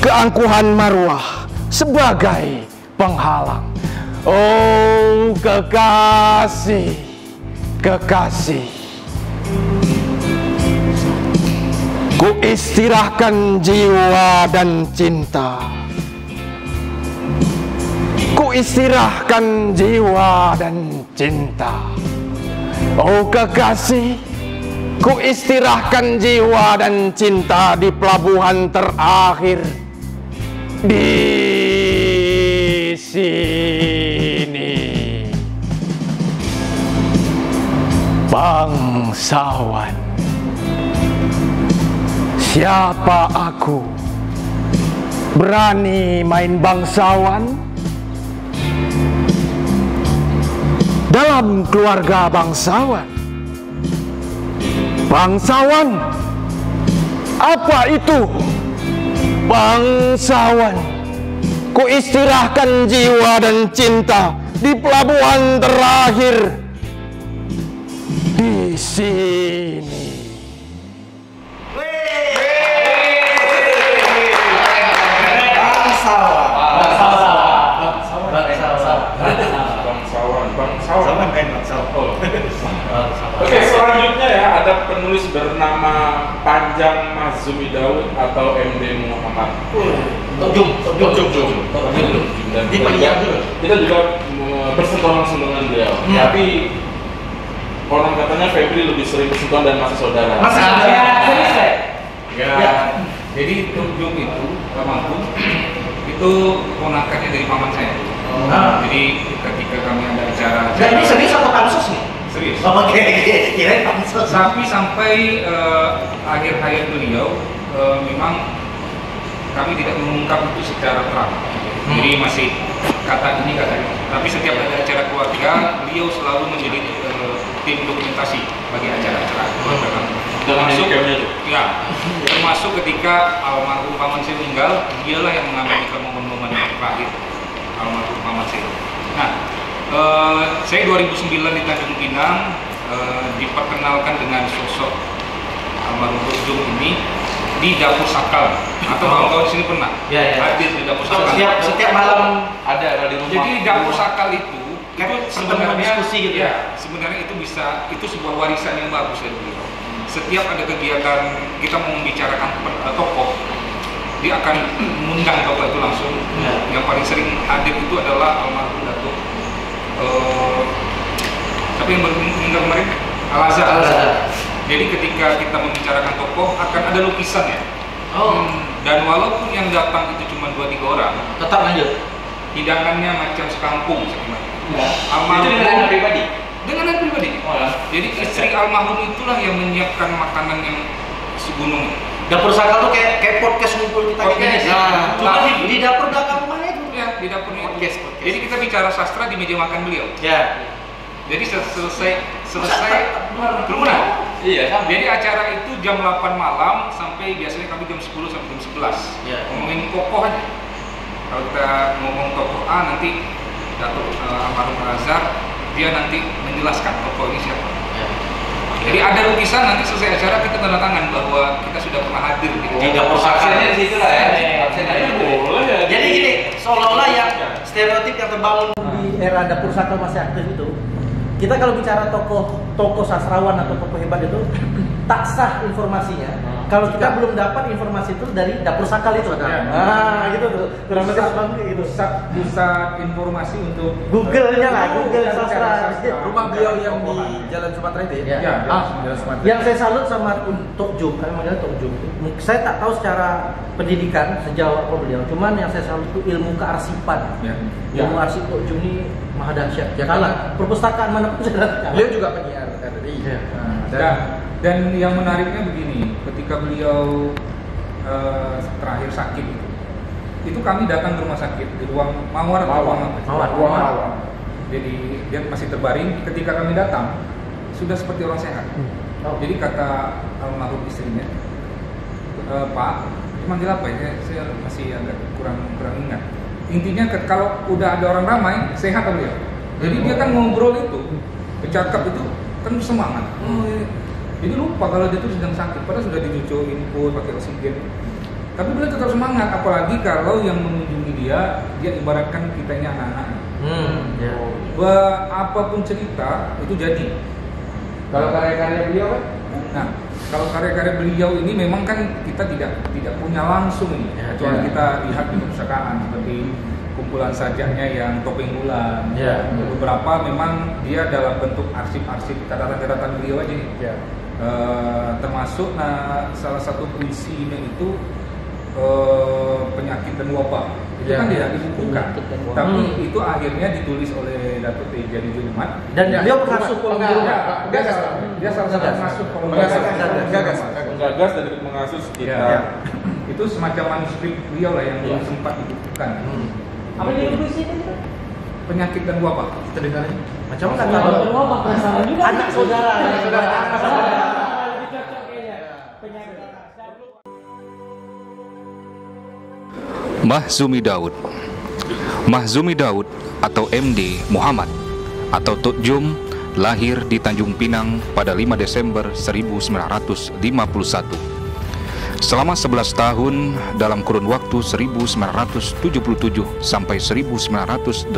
Keangkuhan marwah sebagai penghalang. Oh, kekasih, kekasih, ku istirahatkan jiwa dan cinta. Ku istirahatkan jiwa dan cinta. Oh kekasih, ku istirahatkan jiwa dan cinta di pelabuhan terakhir. Di sini bangsawan. Siapa aku? Berani main bangsawan dalam keluarga bangsawan. Bangsawan, apa itu? Bangsawan, ku istirahatkan jiwa dan cinta di pelabuhan terakhir. Di sini. Oke, selanjutnya ya ada penulis bernama Panjang Mazumi Daud atau MD Muhammad. Dan kita juga bersentuhan langsung dengan beliau. Tapi orang kata Katanya Febri lebih sering bersentuhan dan masih saudara. Masih saudara. Ya. Jadi Tok Jum itu almarhum itu ponakannya dari paman saya. Jadi ketika kami ada acara. Nah, ini serius atau pansus nih? Serius. Oke, kirain pansus. Tapi sampai akhir hayat beliau memang kami tidak mengungkap itu secara terang. Jadi masih kata ini kata ini. Tapi setiap ada acara keluarga, beliau selalu menjadi tim dokumentasi bagi acara-acara keluarga kami. Termasuk ketika almarhum paman saya meninggal, dialah yang mengabadikan momen-momen terakhir almarhum paman saya. Nah, saya 2009 di Tanjung Pinang diperkenalkan dengan sosok almarhum Tok Jum ini di dapur sakal, atau kawan-kawan di sini pernah hadir di dapur sakal. Setiap malam ada di rumah. Jadi dapur sakal itu sebenarnya diskusi gitu ya. Sebenarnya itu sebuah warisan yang bagus dari beliau. Setiap ada kegiatan kita mau membicarakan tokoh, dia akan mengundang tokoh itu langsung. Yang paling sering hadir itu adalah almarhum Datuk siapa yang baru meninggal kemarin? Al-Azhar. Jadi ketika kita membicarakan tokoh akan ada lukisannya. Dan walaupun yang datang itu cuma 2-3 orang, tetap lanjut. Hidangannya macam sekampung sebenarnya. Itu dengan pribadi. Dengan pribadi. Jadi istri almarhum itulah yang menyiapkan makanan yang segunung. Dapur sakal tuh kayak podcast ngumpul kita kayak cuma di dapur belakang mana itu? Ya, di dapurnya podcast. Jadi kita bicara sastra di meja makan beliau. Ya. Jadi selesai belum pernah. Iya. Jadi acara itu jam 8 malam sampai biasanya kami jam 10 sampai jam 11. Ya. Ngomongin tokoh aja. Kalau kita ngomong tokoh A, nanti Datuk almarhum Al-Azhar dia nanti menjelaskan tokoh ini siapa. Ya. Jadi ada lukisan, nanti selesai acara kita tanda tangan bahwa kita sudah pernah hadir di dapur sakal. Absennya di situ lah ya. Absennya boleh ya. Jadi gini, seolah-olah yang stereotip yang terbangun di era dapur sakal masih aktif itu, kita kalau bicara tokoh sastrawan atau tokoh hebat itu tak sah informasinya. Kalau kita belum dapat informasi itu dari dapur sakal itu ada. Gitu tuh. Kurang lebih abang gitu. Pusat informasi untuk Google-nya lah, Google sastra. Rumah beliau yang di Jalan Sumatera itu ya? Jalan Sumatera. Yang saya salut sama Tok Jum, kami manggilnya Tok Jum. Saya tak tahu secara pendidikan sejauh apa beliau. Cuman yang saya salut itu ilmu kearsipan. Ilmu arsip Tok Jum ini maha dahsyat. Kalah perpustakaan manapun saya datang. Beliau juga penyiar dan yang menariknya begini, ketika beliau terakhir sakit itu kami datang ke rumah sakit di ruang mawar. Jadi dia masih terbaring. Ketika kami datang sudah seperti orang sehat. Jadi kata almarhum istrinya, Pak, manggil apa ya? Saya masih agak kurang ingat. Intinya kalau udah ada orang ramai sehat beliau. Jadi dia kan ngobrol itu, bercakap itu kan semangat. Jadi lupa kalau dia itu sedang sakit, padahal sudah dicucuk input pakai oksigen. Tapi beliau tetap semangat, apalagi kalau yang mengunjungi dia ibaratkan kita ini anak-anak. Apapun cerita itu jadi. Kalau karya-karya beliau kan? Nah, kalau karya-karya beliau ini memang kan kita tidak punya langsung ini, kecuali kita lihat di perpustakaan seperti kumpulan sajaknya yang Topeng Bulan. Beberapa memang dia dalam bentuk arsip-arsip catatan-catatan beliau aja nih. Termasuk salah satu puisinya itu penyakit dan wabah. Itu kan tidak dibukukan, tapi itu akhirnya ditulis oleh Datuk Teja di Jumat. Dan beliau pengasuh kolom dia salah satu pengasuh kolom menggagas dan ikut mengasuh sekitar. Itu semacam manuskrip beliau lah yang belum sempat dibukukan. Apa yang ditulis itu? Penyakit dan wabah. Kita dengarin. Macam mana? Wabah penasaran juga. Anak saudara. Mahzumi Daud. Mahzumi Daud atau MD Muhammad atau Tok Jum lahir di Tanjung Pinang pada 5 Desember 1951. Selama 11 tahun dalam kurun waktu 1977 sampai 1987,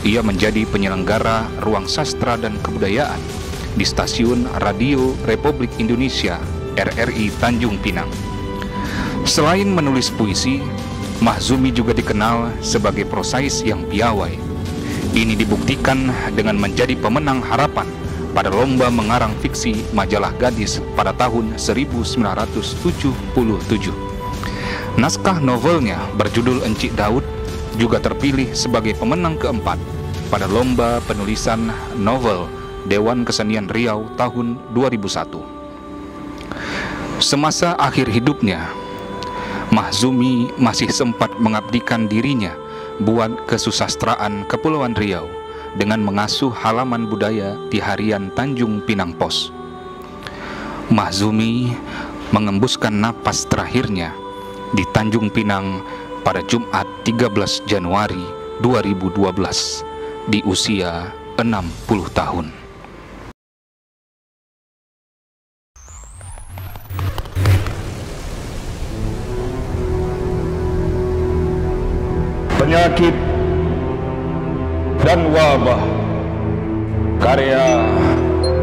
ia menjadi penyelenggara ruang sastra dan kebudayaan di Stasiun Radio Republik Indonesia RRI Tanjung Pinang. Selain menulis puisi, Mahzumi juga dikenal sebagai prosais yang piawai. Ini dibuktikan dengan menjadi pemenang harapan pada lomba mengarang fiksi majalah Gadis pada tahun 1977. Naskah novelnya berjudul Encik Daud juga terpilih sebagai pemenang keempat pada lomba penulisan novel Dewan Kesenian Riau tahun 2001. Semasa akhir hidupnya, Mahzumi masih sempat mengabdikan dirinya buat kesusastraan Kepulauan Riau dengan mengasuh halaman budaya di harian Tanjung Pinang Pos. Mahzumi mengembuskan napas terakhirnya di Tanjung Pinang pada Jumat 13 Januari 2012 di usia 60 tahun. Penyakit dan wabah, karya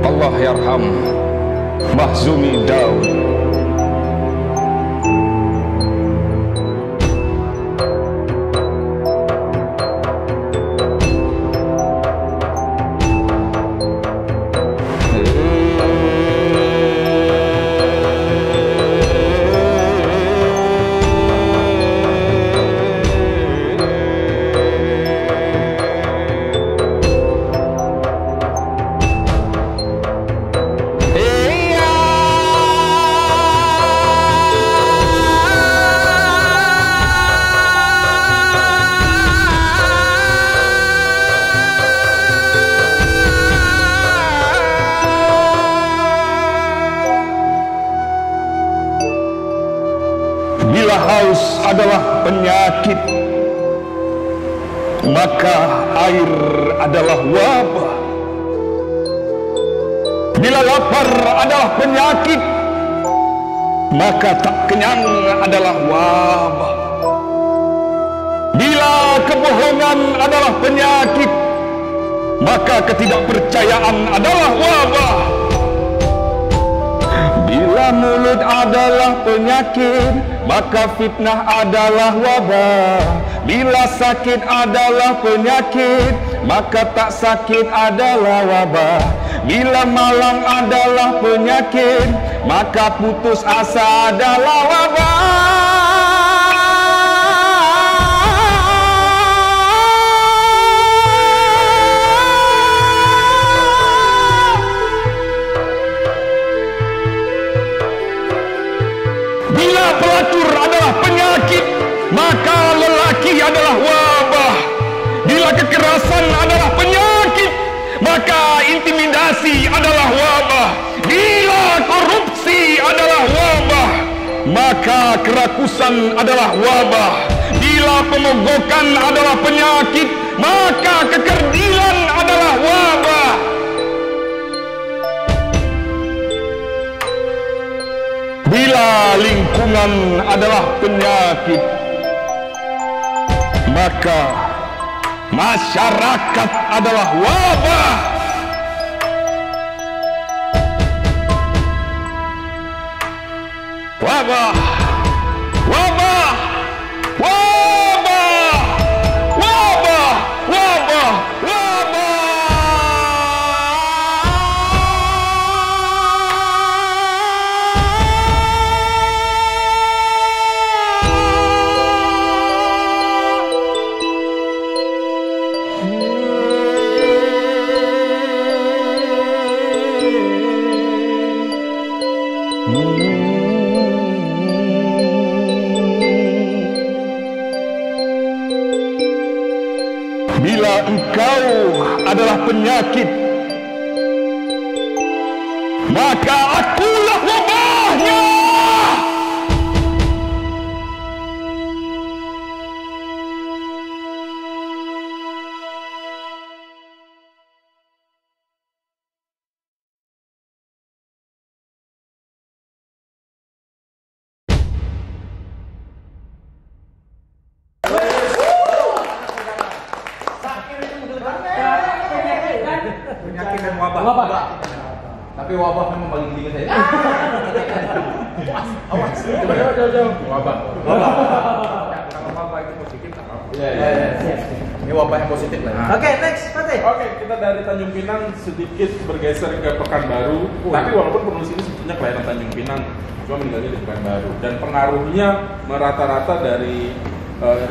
Allahyarham Mahzumi Daud. Bila haus adalah penyakit, maka air adalah wabah. Bila lapar adalah penyakit, maka tak kenyang adalah wabah. Bila kebohongan adalah penyakit, maka ketidakpercayaan adalah wabah. Bila mulut adalah penyakit, maka fitnah adalah wabah. Bila sakit adalah penyakit, maka tak sakit adalah wabah. Bila malang adalah penyakit, maka putus asa adalah wabah. Bila pelacur adalah penyakit, maka lelaki adalah wabah. Bila kekerasan adalah penyakit, maka intimidasi adalah wabah. Bila korupsi adalah wabah, maka kerakusan adalah wabah. Bila pemogokan adalah penyakit, maka kekerdilan adalah wabah. Bila lingkungan adalah penyakit, maka masyarakat adalah wabah. Wabah, wabah, wabah, wabah, wabah, wabah. Bila engkau adalah penyakit, maka akulah wabahnya. Penyakit dan wabah. Tapi wabah memang paling tinggi saya. Awas. Wabah. Kalau wabah itu positif apa? Iya. Ini wabah yang positif lah. Oke, next, Fatih. Oke, kita dari Tanjung Pinang sedikit bergeser ke Pekanbaru. Tapi walaupun penulis ini sebetulnya kelahiran Tanjung Pinang, cuma meninggalnya di Pekanbaru. Dan pengaruhnya merata-rata dari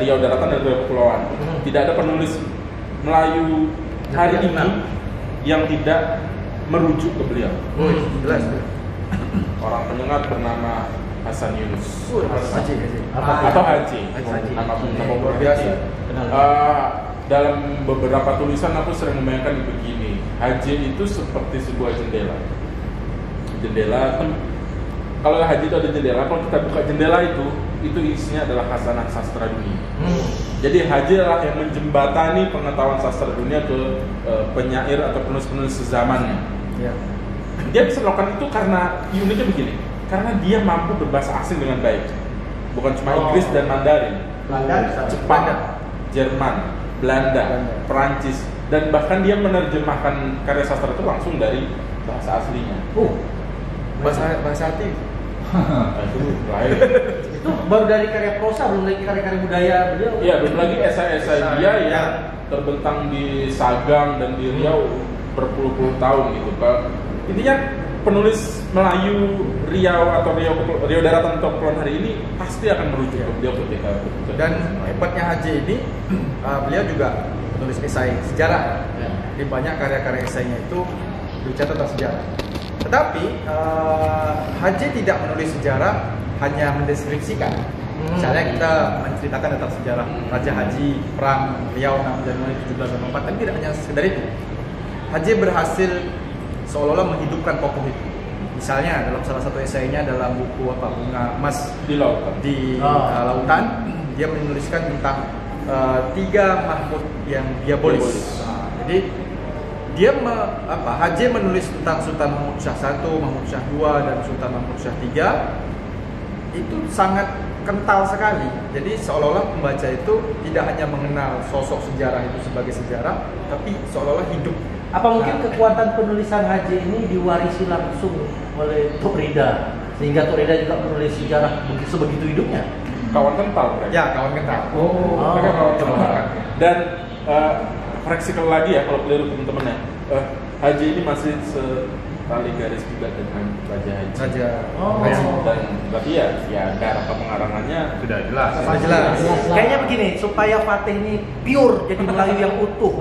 Riau Daratan dan Riau Kepulauan. Tidak ada penulis Melayu hari ini yang tidak merujuk ke beliau. Jelas. Orang penyengat bernama Hasan Yunus. Haji. Atau Haji. Nama luar biasa. Dalam beberapa tulisan aku sering membayangkan begini, Haji itu seperti sebuah jendela. Kalau Haji itu ada jendela, kalau kita buka jendela itu isinya adalah khasanah sastra dunia. Jadi Haji adalah yang menjembatani pengetahuan sastra dunia ke penyair atau penulis-penulis sezamannya. Dia bisa melakukan itu karena uniknya begini, karena dia mampu berbahasa asing dengan baik. Bukan cuma Inggris dan Mandarin, Jepang, Jerman, Belanda, Perancis, dan bahkan dia menerjemahkan karya sastra itu langsung dari bahasa aslinya. Bahasa hati. Itu lain. Itu baru dari karya prosa, belum lagi karya-karya budaya beliau. Iya, belum lagi esai-esai dia yang terbentang di Sagang dan di Riau berpuluh-puluh tahun gitu. Intinya penulis Melayu Riau atau Riau Daratan atau Kepulauan hari ini pasti akan merujuk ke beliau ketika. Dan hebatnya Haji ini, beliau juga penulis esai sejarah. Di banyak karya-karya esainya itu berbicara tentang sejarah. Tetapi Haji tidak menulis sejarah hanya mendeskripsikan. Misalnya kita menceritakan tentang sejarah Raja Haji Perang Riau 6 Januari 1784, tapi tidak hanya sekedar itu. Haji berhasil seolah-olah menghidupkan tokoh itu. Misalnya dalam salah satu esainya dalam buku Bunga Emas di Lautan, Lautan, dia menuliskan tentang 3 Mahmud yang diabolis. Jadi dia Haji menulis tentang Sultan Mahmud Shah I, Mahmud Shah II, dan Sultan Mahmud Shah III. Itu sangat kental sekali. Jadi seolah-olah pembaca itu tidak hanya mengenal sosok sejarah itu sebagai sejarah, tapi seolah-olah hidup. Apa mungkin kekuatan penulisan Haji ini diwarisi langsung oleh Tok Rida, sehingga Tok Rida juga menulis sejarah sebegitu hidupnya? Kawan kental, kan? Ya, kawan kental. Mereka kawan kental. Dan praktikal lagi ya kalau keliru teman-teman ya. Haji ini masih setali garis juga dengan Raja Haji. Dan berarti ya cara pengarangannya sudah jelas. Kayaknya begini, supaya Fatih ini pure jadi Melayu yang utuh.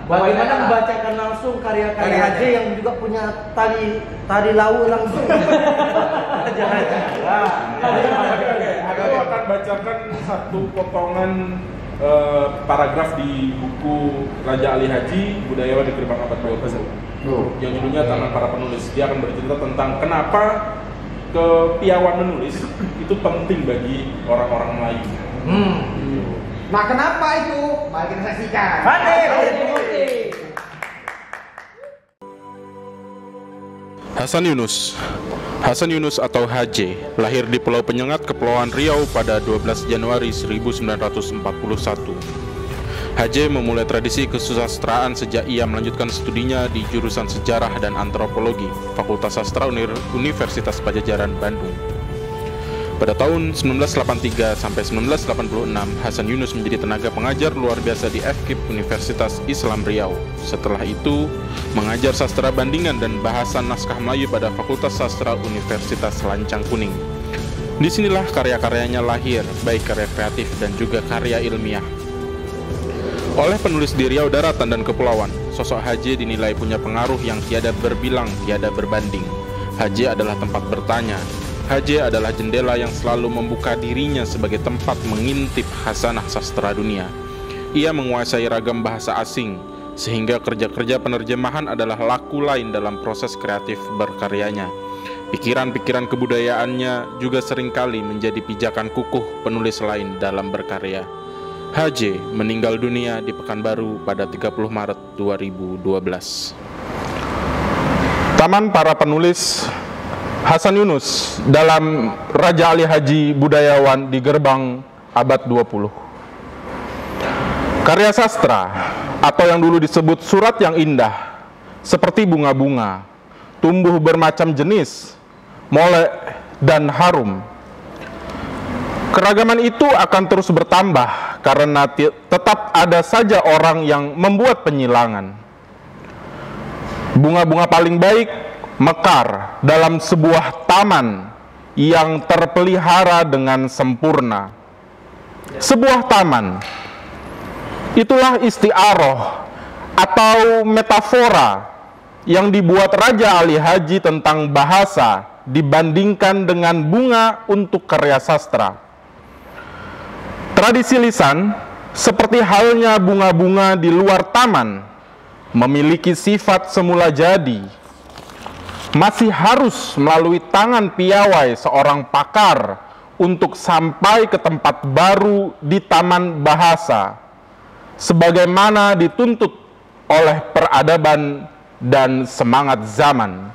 Bagaimana membacakan langsung karya-karya Haji yang juga punya tari lau langsung. Raja Haji. Aku akan bacakan satu potongan paragraf di buku Raja Ali Haji, Budayawan di Gerbang Abad 20, yang judulnya Tangan Para Penulis. Dia akan bercerita tentang kenapa kepiawaian menulis itu penting bagi orang-orang Melayu. Nah, kenapa itu? Mari kita saksikan. Hasan Yunus atau Haji lahir di Pulau Penyengat, Kepulauan Riau pada 12 Januari 1941. Haji memulai tradisi kesusastraan sejak ia melanjutkan studinya di jurusan Sejarah dan Antropologi, Fakultas Sastra Universitas Padjadjaran, Bandung. Pada tahun 1983 sampai 1986, Hasan Yunus menjadi tenaga pengajar luar biasa di FKIP Universitas Islam Riau. Setelah itu, mengajar sastra bandingan dan bahasan naskah Melayu pada Fakultas Sastra Universitas Lancang Kuning. Disinilah karya-karyanya lahir, baik karya kreatif dan juga karya ilmiah. Oleh penulis di Riau Daratan dan Kepulauan, sosok Haji dinilai punya pengaruh yang tiada berbilang, tiada berbanding. Haji adalah tempat bertanya. Haji adalah jendela yang selalu membuka dirinya sebagai tempat mengintip khasanah sastra dunia. Ia menguasai ragam bahasa asing, sehingga kerja-kerja penerjemahan adalah laku lain dalam proses kreatif berkaryanya. Pikiran-pikiran kebudayaannya juga seringkali menjadi pijakan kukuh penulis lain dalam berkarya. Haji meninggal dunia di Pekanbaru pada 30 Maret 2012. Taman para penulis Hasan Yunus dalam Raja Ali Haji Budayawan di Gerbang Abad 20. Karya sastra atau yang dulu disebut surat yang indah, seperti bunga-bunga, tumbuh bermacam jenis, molek dan harum. Keragaman itu akan terus bertambah karena tetap ada saja orang yang membuat penyilangan. Bunga-bunga paling baik mekar dalam sebuah taman yang terpelihara dengan sempurna. Sebuah taman, itulah istiaroh atau metafora yang dibuat Raja Ali Haji tentang bahasa dibandingkan dengan bunga untuk karya sastra. Tradisi lisan, seperti halnya bunga-bunga di luar taman, memiliki sifat semula jadi. Masih harus melalui tangan piawai seorang pakar untuk sampai ke tempat baru di taman bahasa, sebagaimana dituntut oleh peradaban dan semangat zaman.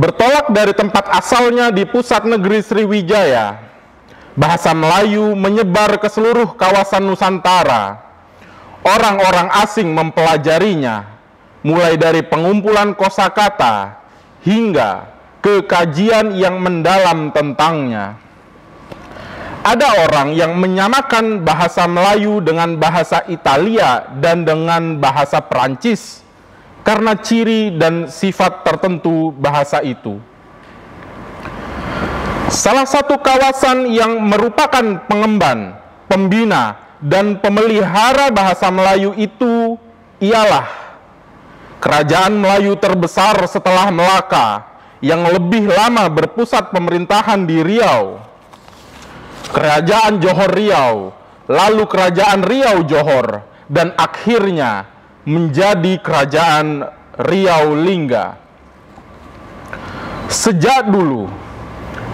Bertolak dari tempat asalnya di pusat negeri Sriwijaya, bahasa Melayu menyebar ke seluruh kawasan Nusantara. Orang-orang asing mempelajarinya, mulai dari pengumpulan kosakata hingga ke kajian yang mendalam tentangnya. Ada orang yang menyamakan bahasa Melayu dengan bahasa Italia dan dengan bahasa Perancis karena ciri dan sifat tertentu bahasa itu. Salah satu kawasan yang merupakan pengemban, pembina, dan pemelihara bahasa Melayu itu ialah Kerajaan Melayu terbesar setelah Melaka yang lebih lama berpusat pemerintahan di Riau. Kerajaan Johor Riau, lalu Kerajaan Riau Johor, dan akhirnya menjadi Kerajaan Riau Lingga. Sejak dulu,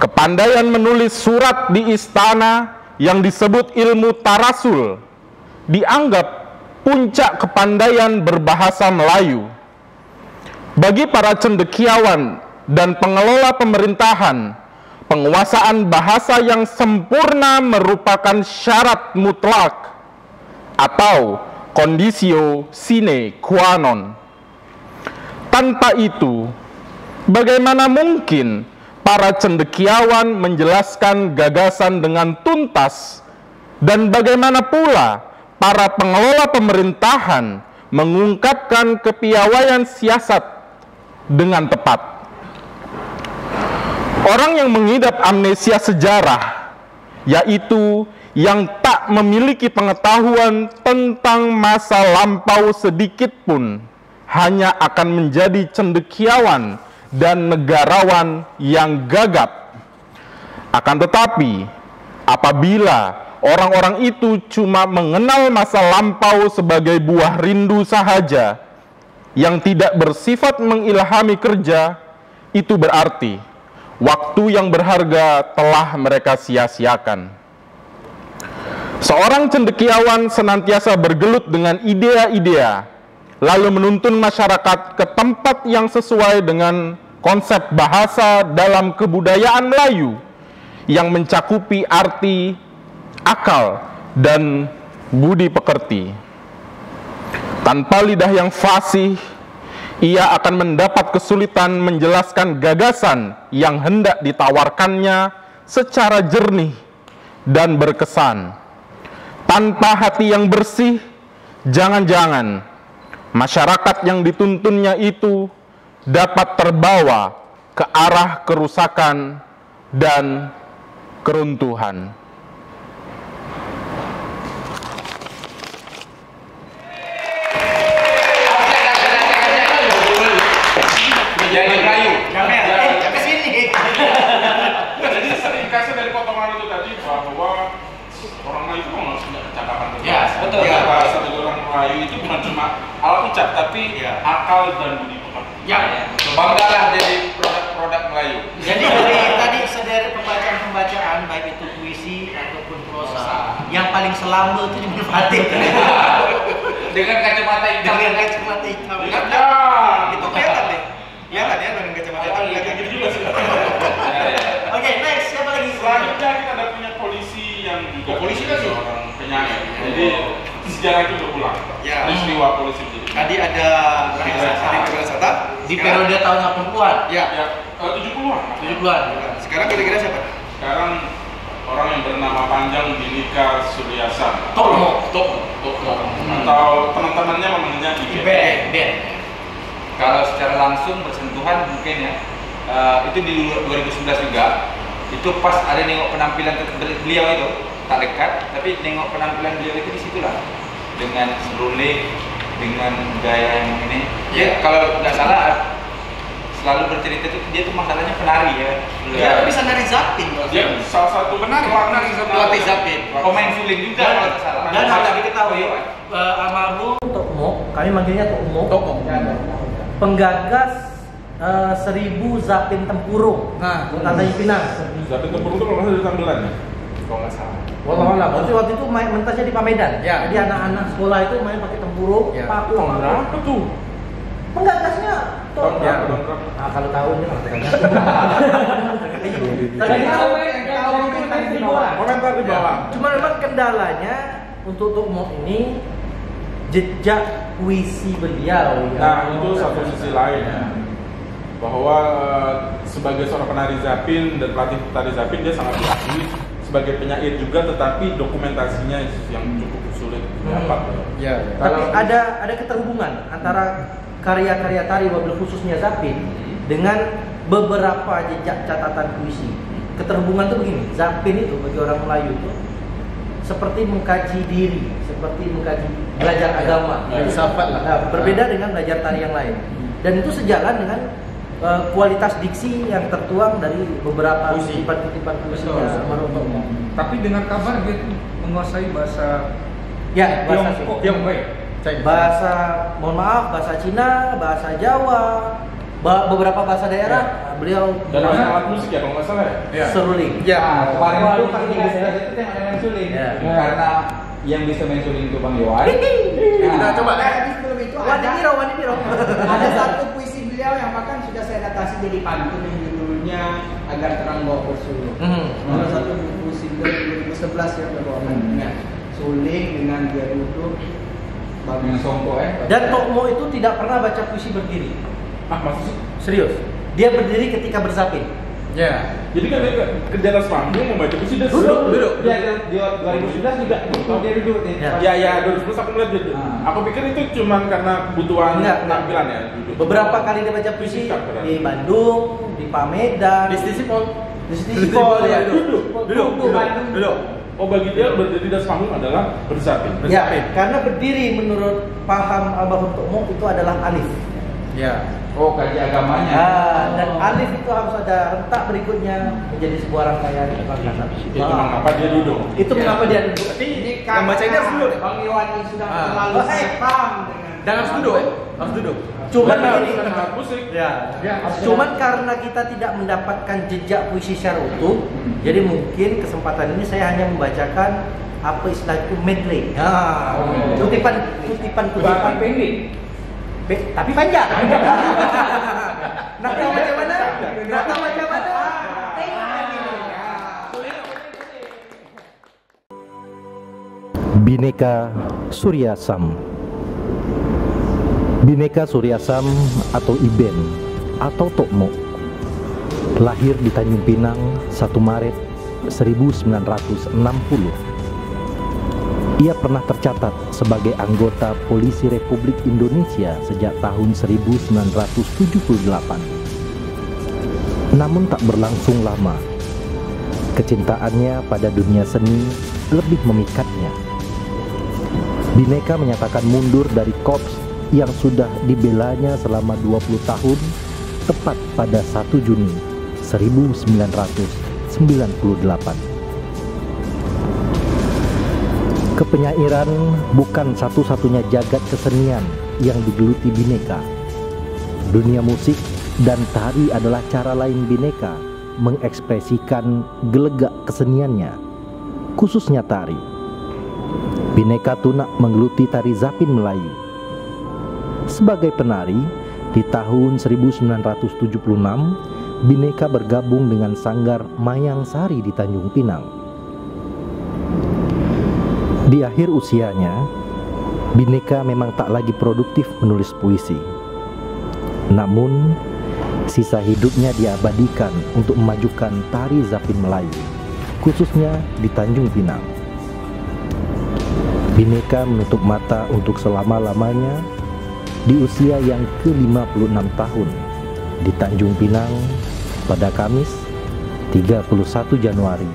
kepandaian menulis surat di istana yang disebut ilmu tarasul dianggap puncak kepandaian berbahasa Melayu. Bagi para cendekiawan dan pengelola pemerintahan, penguasaan bahasa yang sempurna merupakan syarat mutlak atau conditio sine qua non. Tanpa itu, bagaimana mungkin para cendekiawan menjelaskan gagasan dengan tuntas, dan bagaimana pula para pengelola pemerintahan mengungkapkan kepiawaian siasat dengan tepat. Orang yang mengidap amnesia sejarah, yaitu yang tak memiliki pengetahuan tentang masa lampau sedikit pun, hanya akan menjadi cendekiawan dan negarawan yang gagap. Akan tetapi, apabila orang-orang itu cuma mengenal masa lampau sebagai buah rindu sahaja yang tidak bersifat mengilhami kerja, itu berarti waktu yang berharga telah mereka sia-siakan. Seorang cendekiawan senantiasa bergelut dengan idea-idea, lalu menuntun masyarakat ke tempat yang sesuai dengan konsep bahasa dalam kebudayaan Melayu yang mencakupi arti, akal, dan budi pekerti. Tanpa lidah yang fasih, ia akan mendapat kesulitan menjelaskan gagasan yang hendak ditawarkannya secara jernih dan berkesan. Tanpa hati yang bersih, jangan-jangan masyarakat yang dituntunnya itu dapat terbawa ke arah kerusakan dan keruntuhan. Jadi Melayu. Jangan ke sini. Jadi ringkasnya dari potongan itu tadi bahwa orang Melayu itu harus punya kecakapan. Ya, betul. Ya, bahasa dari orang Melayu itu bukan cuma alat ucap, tapi akal dan budi pekerti. Ya, banggalah jadi produk-produk Melayu. Jadi dari tadi sederet pembacaan baik itu puisi ataupun prosa, yang paling selama itu di Fatih. Dengan kacamata hitam. Dengan kacamata hitam. Itu kelihatan deh. Ya kan ya dengan kacamata hitam kelihatan gitu juga sih. Oke, next siapa lagi? Selanjutnya kita ada punya polisi yang juga polisi kan seorang penyair. Jadi sejarah itu berulang. Ya. Peristiwa polisi itu. Tadi ada di periode tahun 80-an. Ya. 70-an. 70-an. Sekarang kira-kira siapa? sekarang orang yang bernama panjang Bhinneka Suryasam. Tokmo. Atau teman-temannya memanggilnya Iben. Kalau secara langsung bersentuhan mungkin ya, itu di 2011 juga. Itu pas ada nengok penampilan beliau itu tak dekat, tapi nengok penampilan beliau itu di situlah dengan seruling, dengan gaya yang ini. Ya kalau nggak salah selalu bercerita itu dia tuh masalahnya penari ya. Dia bisa nari zapin. Dia salah satu penari pelatih zapin, pemain suling juga kalau nggak salah. Dan harus diketahui almarhum Tokmo, kami manggilnya Tokmo. Penggagas 1000 zapin tempurung. Tanjung Pinang. Zapin tempurung itu kalau nggak salah dari tambelan ya? Kalau nggak salah. Wallahualam. Waktu itu main mentasnya di Pamedan. Jadi anak-anak sekolah itu main pakai tempurung, paku. Berapa tuh? Penggagasnya Tokmo. Kalau tahunnya komentar di bawah. Cuma memang kendalanya untuk Tokmo ini jejak puisi beliau. Nah itu satu sisi lain ya, bahwa sebagai seorang penari zapin dan pelatih tari zapin dia sangat diakui sebagai penyair juga, tetapi dokumentasinya yang cukup sulit didapat. Tapi ada keterhubungan antara karya-karya tari wabil khususnya zapin dengan beberapa jejak catatan puisi. Keterhubungan itu begini, zapin itu bagi orang Melayu itu seperti mengkaji diri, seperti mengkaji belajar agama. Berbeda dengan belajar tari yang lain. Dan itu sejalan dengan kualitas diksi yang tertuang dari beberapa kutipan-kutipan puisinya almarhum Tokmo. Tapi dengan kabar dia menguasai bahasa Tiongkok. Bahasa, mohon maaf, bahasa Cina, bahasa Jawa, beberapa bahasa daerah beliau. Dan alat musik ya kalau nggak salah ya? Seruling. Kemarin itu pas di itu yang ada main suling. Karena yang bisa main suling itu Bang Yohan. Kita coba. Sebelum itu ada satu puisi beliau yang bahkan sudah saya adaptasi jadi pantun yang judulnya Agar Terang Bawa Bersuluk. Salah satu puisi beliau 2011 yang berbawakan dengan suling, dengan dia duduk, dengan songko Dan Tokmo itu tidak pernah baca puisi berdiri. Maksudnya? Serius. Dia berdiri ketika berzapin. Jadi kan dia ke atas panggung membaca puisi dia duduk. Dia 2011 juga dia duduk. 2011 aku melihat dia. Aku pikir itu cuman karena kebutuhan penampilan ya. Beberapa kali dia baca puisi di Bandung, di Pamedan, di Stisipol ya. Duduk. Oh bagi dia berdiri di atas panggung adalah berzapin. Karena berdiri menurut paham almarhum Tokmo itu adalah alif. Oh kaji agamanya. Dan alif itu harus ada rentak berikutnya menjadi sebuah rangkaian kata. Itu mengapa dia duduk. Itu mengapa dia duduk. Tapi yang baca ini harus duduk. Bang Iwan ini sudah terlalu paham dan harus duduk harus duduk. Cuman musik. Cuman karena kita tidak mendapatkan jejak puisi secara utuh, jadi mungkin kesempatan ini saya hanya membacakan apa istilah itu medley. Kutipan pendek. Tapi panjang. Nak tahu macam mana? Bhinneka Suryasam. Bhinneka Suryasam atau Iben atau Tokmo lahir di Tanjung Pinang 1 Maret 1960. Ia pernah tercatat sebagai anggota Polisi Republik Indonesia sejak tahun 1978. Namun tak berlangsung lama, kecintaannya pada dunia seni lebih memikatnya. Bhinneka menyatakan mundur dari korps yang sudah dibelanya selama 20 tahun tepat pada 1 Juni 1998. Kepenyairan bukan satu-satunya jagat kesenian yang digeluti Bhinneka. Dunia musik dan tari adalah cara lain Bhinneka mengekspresikan gelegak keseniannya, khususnya tari. Bhinneka tunak menggeluti tari zapin Melayu. Sebagai penari, di tahun 1976, Bhinneka bergabung dengan Sanggar Mayang Sari di Tanjung Pinang. Di akhir usianya, Bhinneka memang tak lagi produktif menulis puisi. Namun, Sisa hidupnya diabadikan untuk memajukan tari Zapin Melayu, khususnya di Tanjung Pinang. Bhinneka menutup mata untuk selama-lamanya di usia yang ke-56 tahun di Tanjung Pinang pada Kamis 31 Januari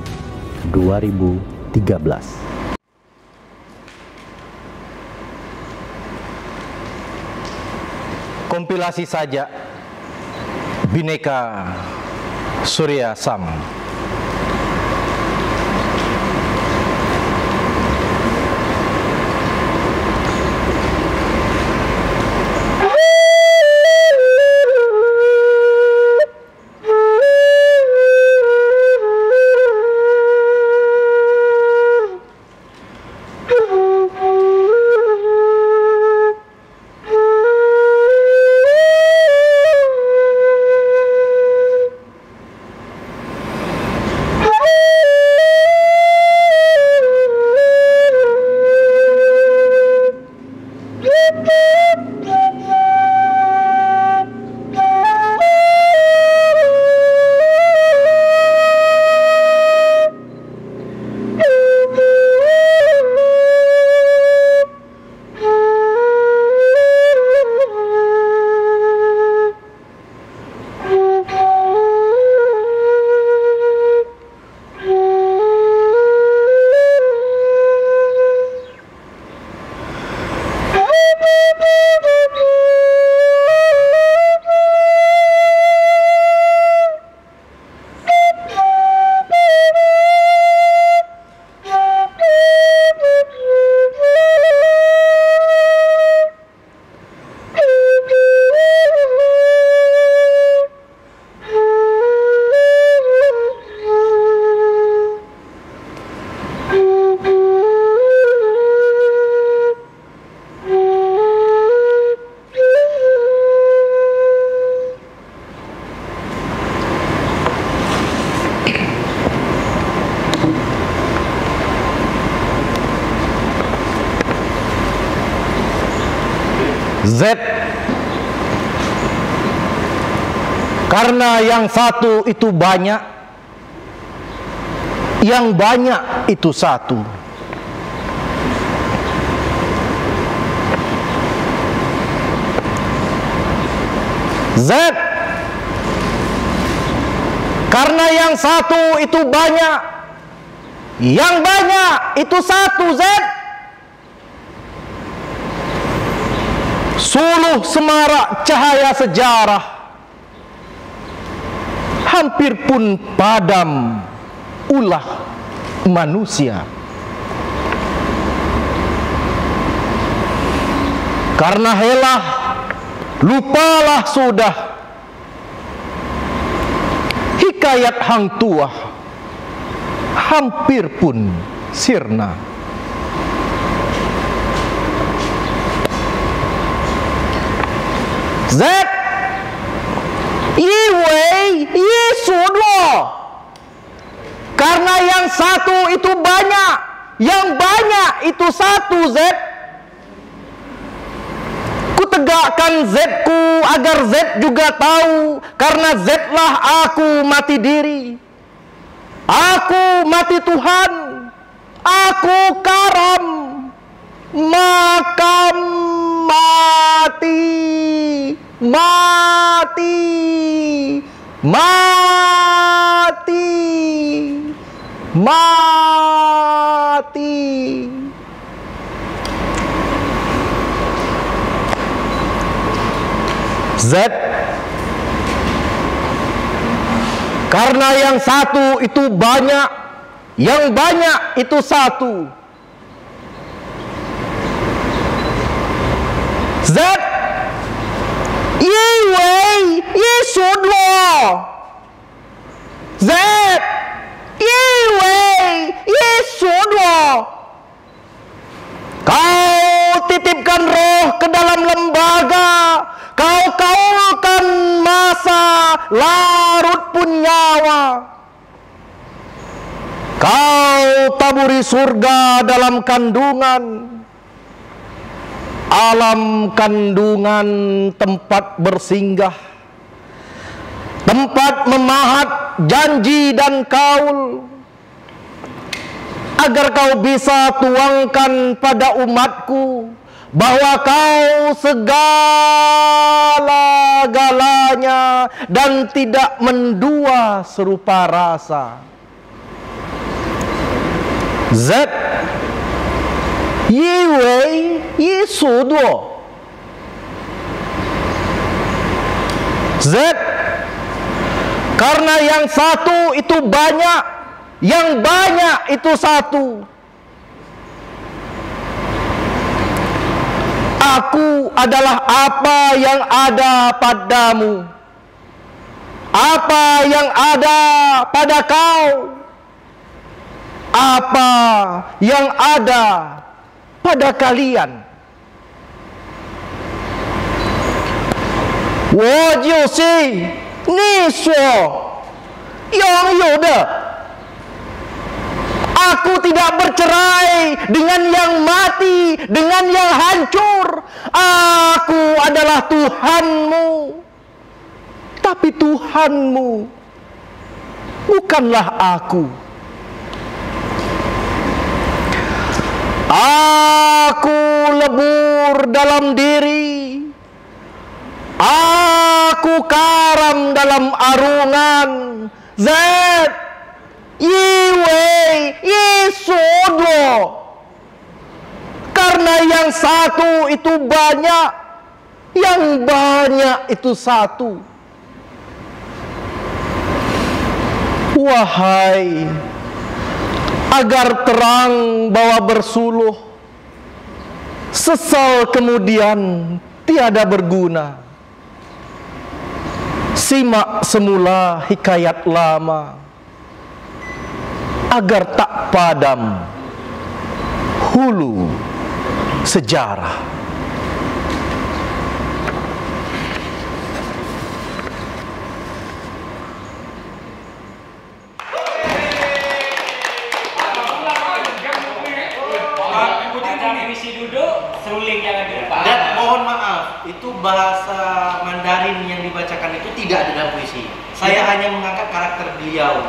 2013. Kompilasi saja Bhinneka Surya Sam. Z, karena yang satu itu banyak, yang banyak itu satu. Z, karena yang satu itu banyak, yang banyak itu satu. Z, suluh semarak cahaya sejarah hampir pun padam ulah manusia. Karena helah lupalah sudah hikayat hang tua hampir pun sirna. Z, yi wei yi sun lo, karena yang satu itu banyak, yang banyak itu satu. Z, ku tegakkan Z-ku agar Z juga tahu, karena Z lah aku mati diri, aku mati Tuhan, aku karam, makam mati, mati, mati, mati. Z, karena yang satu itu banyak, yang banyak itu satu. Z, yi wei yi sun lo. Z, yi wei yi sun lo. Kau titipkan roh ke dalam lembaga, kau kaulkan masa larut pun nyawa. Kau taburi surga dalam kandungan, alam kandungan tempat bersinggah. tempat memahat janji dan kaul, agar kau bisa tuangkan pada umatku bahwa kau segala-galanya dan tidak mendua serupa rasa. Z Yiwei Yisuduo. Z karena yang satu itu banyak, yang banyak itu satu. Aku adalah apa yang ada padamu, apa yang ada pada kau, apa yang ada pada kalian. 我就是你所拥有的. Aku tidak bercerai dengan yang mati, dengan yang hancur. Aku adalah Tuhanmu, tapi Tuhanmu bukanlah aku. Aku lebur dalam diri, aku karam dalam arungan. Z Yiwei Yisudo. Karena yang satu itu banyak, yang banyak itu satu. Wahai, agar terang bahwa bersuluh, sesal kemudian tiada berguna. Simak semula hikayat lama, agar tak padam hulu sejarah. Dan mohon maaf, itu bahasa Mandarin yang dibacakan itu tidak ada dalam puisi. Saya hanya mengangkat karakter beliau.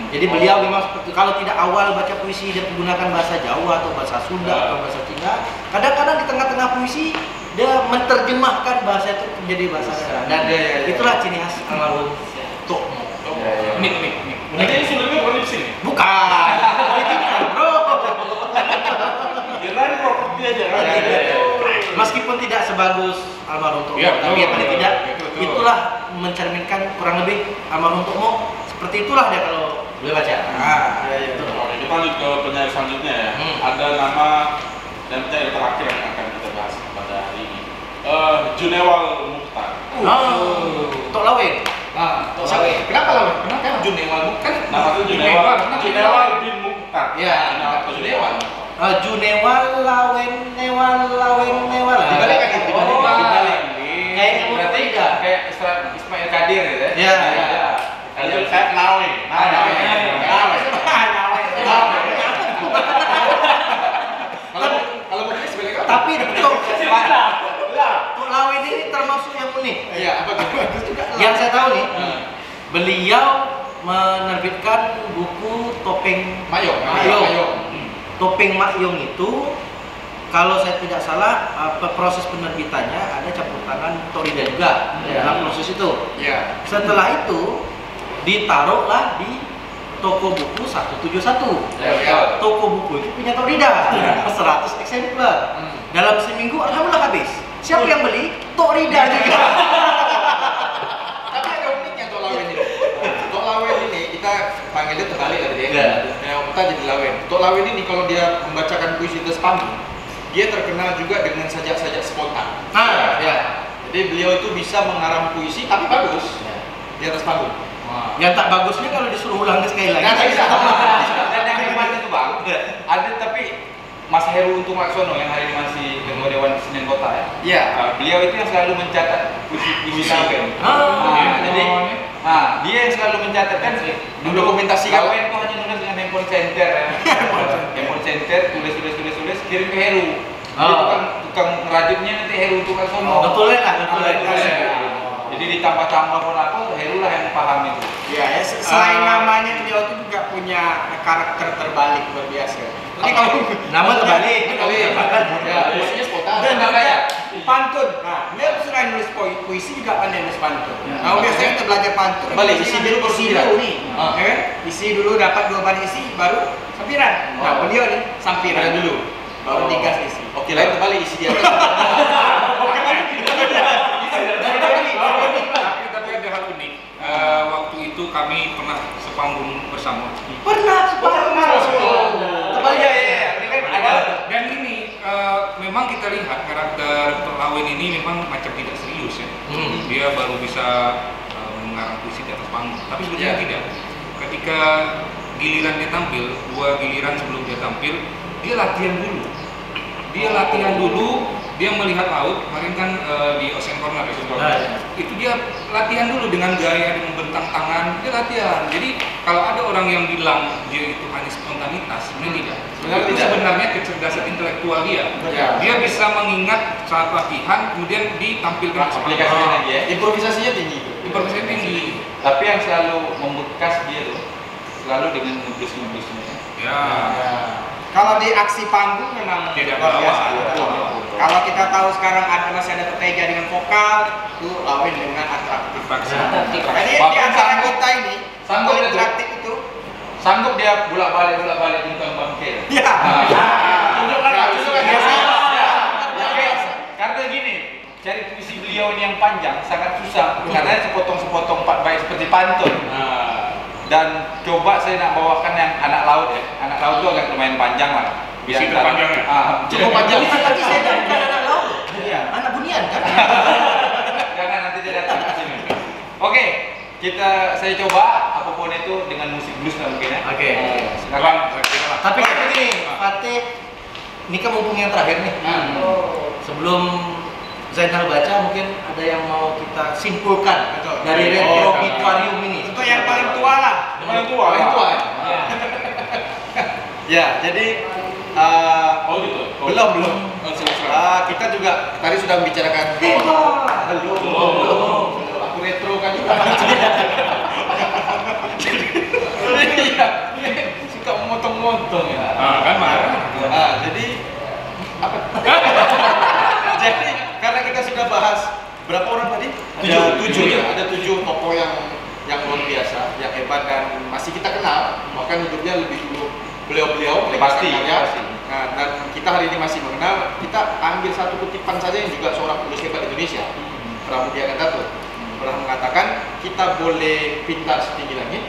Jadi beliau memang seperti, kalau tidak awal baca puisi dia menggunakan bahasa Jawa atau bahasa Sunda atau bahasa Cina. Kadang-kadang di tengah-tengah puisi dia menerjemahkan bahasa itu menjadi bahasa daerah. Dan itulah ciri khas almarhum Tokmo. Mik. Ini sulitnya bukan di sini. Bukan. Bro. Jangan properti aja. Meskipun tidak sebagus almarhum Tokmo, tapi yang paling tidak itulah mencerminkan kurang lebih almarhum Tokmo. Seperti itulah dia kalau boleh baca. Oke, kita lanjut ke penyair selanjutnya ya. Ada nama dan penyair terakhir yang akan kita bahas pada hari ini. Junewal Mukhtar. Tok Lawen. Tok Lawen. Kenapa Lawen? Kenapa Junewal Mukhtar? Nama itu Junewal bin Mukhtar. Ya, Junewal. Junewal Lawen Newal. Dibalik kan? Dibalik. Kayaknya berarti kayak Ismail Kadir gitu ya. Ya. Kalau saya Nawe. Kalau mungkin sebagai apa? Tapi Tok Lawen ini termasuk yang unik. Iya, apa tuh? Yang saya tahu nih, beliau menerbitkan buku Topeng Mayong. Topeng Mayong itu, kalau saya tidak salah, proses penerbitannya ada campur tangan Tok Rida juga dalam proses itu. Setelah itu ditaruhlah di toko buku 171. Toko buku itu punya Tok Rida, 100 eksemplar. Dalam seminggu alhamdulillah habis. Siapa yang beli? Tok Rida juga. Tapi ada uniknya Tok Lawen ini. Tok Lawen ini kita panggilnya terbalik tadi ya. Kita jadi Lawen. Tok Lawen ini kalau dia membacakan puisi atas panggung, dia terkenal juga dengan sajak-sajak spontan. Jadi beliau itu bisa mengarang puisi tapi bagus di atas panggung. Yang tak bagusnya kalau disuruh ulang sekali lagi. Dan yang hebat itu bang, ada tapi Mas Heru Untung Laksono yang hari ini masih Ketua Dewan Senen Kota ya. Iya. Beliau itu yang selalu mencatat puisi Lawen. Jadi, dia yang selalu mencatatkan, mendokumentasikan. Lawen itu hanya nulis dengan handphone center ya. Handphone center, tulis, kirim ke Heru. Dia tukang ngerajutnya nanti Heru Untung Laksono. Betul lah. Jadi ditambah-tambah pun apa, Heru lah yang paham itu. Ya, selain namanya beliau itu juga punya karakter terbalik luar biasa. Jadi kalau nama terbalik, Maksudnya spontan. Dan namanya pantun. Nah, dia selain nulis puisi juga pandai nulis pantun. Nah, biasanya kita belajar pantun. Balik isi dulu nih. Ya kan? Isi dulu dapat 2 baris isi baru sampiran. Nah, beliau nih sampiran dulu. Baru digas isi. Oke, lain terbalik isi di atas. Tapi ada hal unik. Waktu itu kami pernah sepanggung bersama. Dan ini memang kita lihat karakter Lawen ini memang macam tidak serius ya. Dia baru bisa mengarang puisi di atas panggung. Tapi sebenarnya tidak. Ketika giliran dia tampil, 2 giliran sebelum dia tampil, dia latihan dulu. Dia melihat laut, kemarin kan di Ocean Corner itu dia latihan dulu dengan gaya dia membentang tangan, dia latihan. Jadi kalau ada orang yang bilang dia itu hanya spontanitas, sebenarnya tidak. Itu sebenarnya kecerdasan intelektual dia. Dia bisa mengingat saat latihan, kemudian ditampilkan aplikasinya lagi ya. Improvisasinya tinggi. Tapi yang selalu membekas dia tuh selalu dengan ngeblus-ngeblusnya. Kalau di aksi panggung memang luar biasa. Kalau kita tahu sekarang masih ada Teja dengan vokal, itu Lawen dengan atraktif. Jadi di antara kita ini, sanggup atraktif itu, sanggup dia bolak-balik tentang bangke. Iya. Karena gini, cari puisi beliau ini yang panjang sangat susah karena sepotong-sepotong 4 bait seperti pantun. Dan coba saya nak bawakan yang anak laut ya. Anak laut itu agak lumayan panjang lah. Puisi terpanjang ya? Cukup panjang. Tapi saya bukan anak laut. Anak bunian kan? Jangan nanti dia datang ke sini. Oke, saya coba apapun itu dengan musik blues lah mungkin ya. Oke. Silakan. Tapi kan begini, Fatih, ini kan mumpung yang terakhir nih. Sebelum Zainal baca, mungkin ada yang mau kita simpulkan dari repertorium ini. Itu yang paling tua lah. Paling tua ya. Ya, jadi belum. Kita juga tadi sudah membicarakan. Belum. Aku retro kan juga. Iya, suka memotong-motong ya. Kan marah. Jadi apa? Jadi karena kita sudah bahas berapa orang tadi? 7 ya. Ada 7 tokoh yang luar biasa, yang hebat dan masih kita kenal. Bahkan hidupnya lebih dulu beliau pasti. Nah, dan kita hari ini masih mengenal. Kita ambil satu kutipan saja yang juga seorang penulis hebat Indonesia, Pramudia Kandato, pernah mengatakan kita boleh pintar setinggi langit,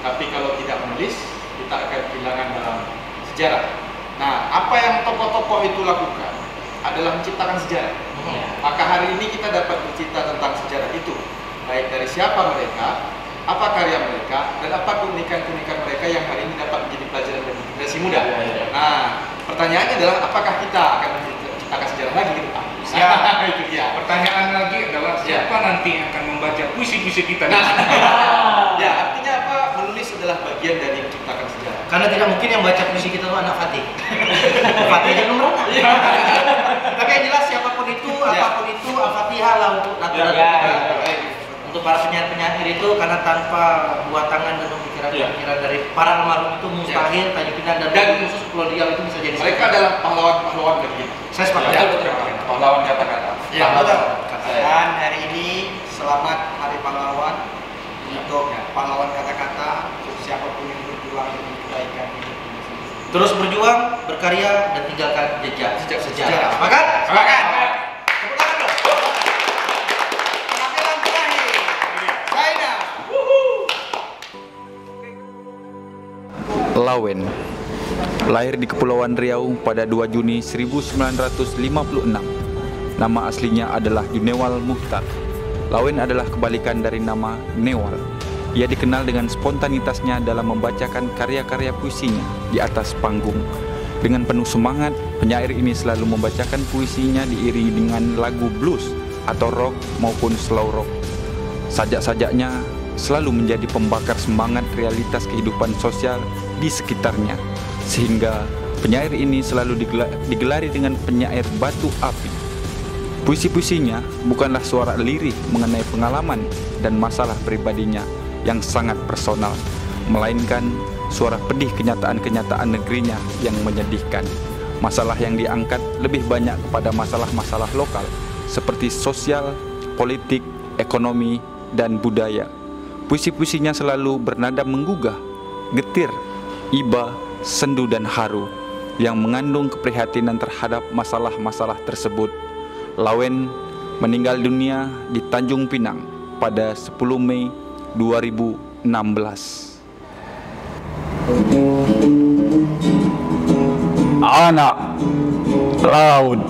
tapi kalau tidak menulis kita akan kehilangan dalam sejarah. Nah, apa yang tokoh-tokoh itu lakukan adalah menciptakan sejarah. Maka hari ini kita dapat bercerita tentang sejarah itu, baik dari siapa mereka, apa karya mereka, dan apa keunikan-keunikan mereka yang hari ini dapat menjadi pelajaran bagi generasi muda. Nah, pertanyaannya adalah apakah kita akan menciptakan sejarah lagi ke depan? Itu dia. Pertanyaan lagi adalah siapa nanti yang akan membaca puisi-puisi kita? Ya, artinya apa? Menulis adalah bagian dari menciptakan sejarah. Karena tidak mungkin yang baca puisi kita itu anak Fatih. Fatih aja belum merana. Tapi yang jelas siapapun itu, apapun itu, Al-Fatihah lah untuk untuk para penyair-penyair itu, karena tanpa buat tangan dan pemikiran dari para almarhum itu mustahil Tanjung Pinang dan khusus Pulau Riau itu bisa jadi. Mereka adalah pahlawan-pahlawan bagi kita. Saya sepakat. Pahlawan kata-kata. Ya, betul. Dan hari ini selamat Hari Pahlawan untuk pahlawan kata-kata, untuk siapapun yang berjuang demi kebaikan hidup ini. Terus berjuang, berkarya, dan tinggalkan jejak sejarah. Sepakat? Sepakat. Tepuk tangan dong. Penampilan terakhir. Zaina. Lawen lahir di Kepulauan Riau pada 2 Juni 1956. Nama aslinya adalah Junewal Muhtar. Lawen adalah kebalikan dari nama Newal. Ia dikenal dengan spontanitasnya dalam membacakan karya-karya puisinya di atas panggung. Dengan penuh semangat, penyair ini selalu membacakan puisinya diiringi dengan lagu blues atau rock maupun slow rock. Sajak-sajaknya selalu menjadi pembakar semangat realitas kehidupan sosial di sekitarnya, sehingga penyair ini selalu digelari dengan penyair batu api. Puisi-puisinya bukanlah suara lirih mengenai pengalaman dan masalah pribadinya yang sangat personal, melainkan suara pedih kenyataan-kenyataan negerinya yang menyedihkan. Masalah yang diangkat lebih banyak kepada masalah-masalah lokal seperti sosial, politik, ekonomi, dan budaya. Puisi-puisinya selalu bernada menggugah, getir, iba, sendu, dan haru yang mengandung keprihatinan terhadap masalah-masalah tersebut. Lawen meninggal dunia di Tanjung Pinang pada 10 Mei 2016. Anak laut,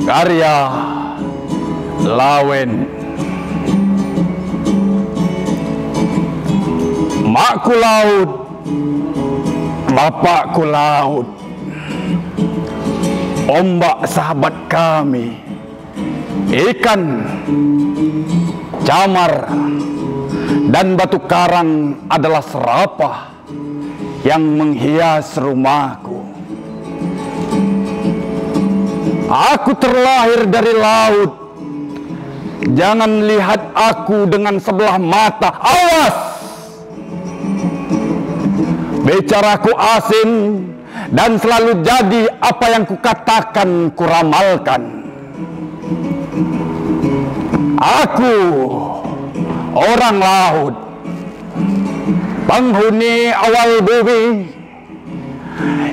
karya Lawen. Makku laut, bapakku laut, ombak sahabat kami, ikan, camar, dan batu karang adalah serapah yang menghias rumahku. Aku terlahir dari laut. Jangan lihat aku dengan sebelah mata. Awas! Bicaraku asin dan selalu jadi apa yang kukatakan, kuramalkan. Aku orang laut, penghuni awal bumi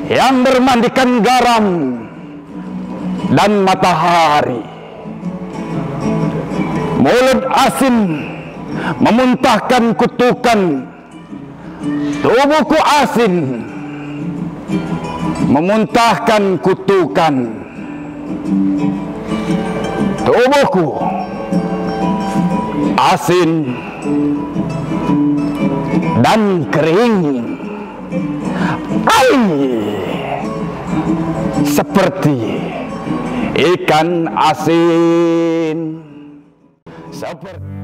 yang bermandikan garam dan matahari. Mulut asin memuntahkan kutukan, tubuhku asin memuntahkan kutukan. Tubuhku asin dan kering, seperti ikan asin. Seperti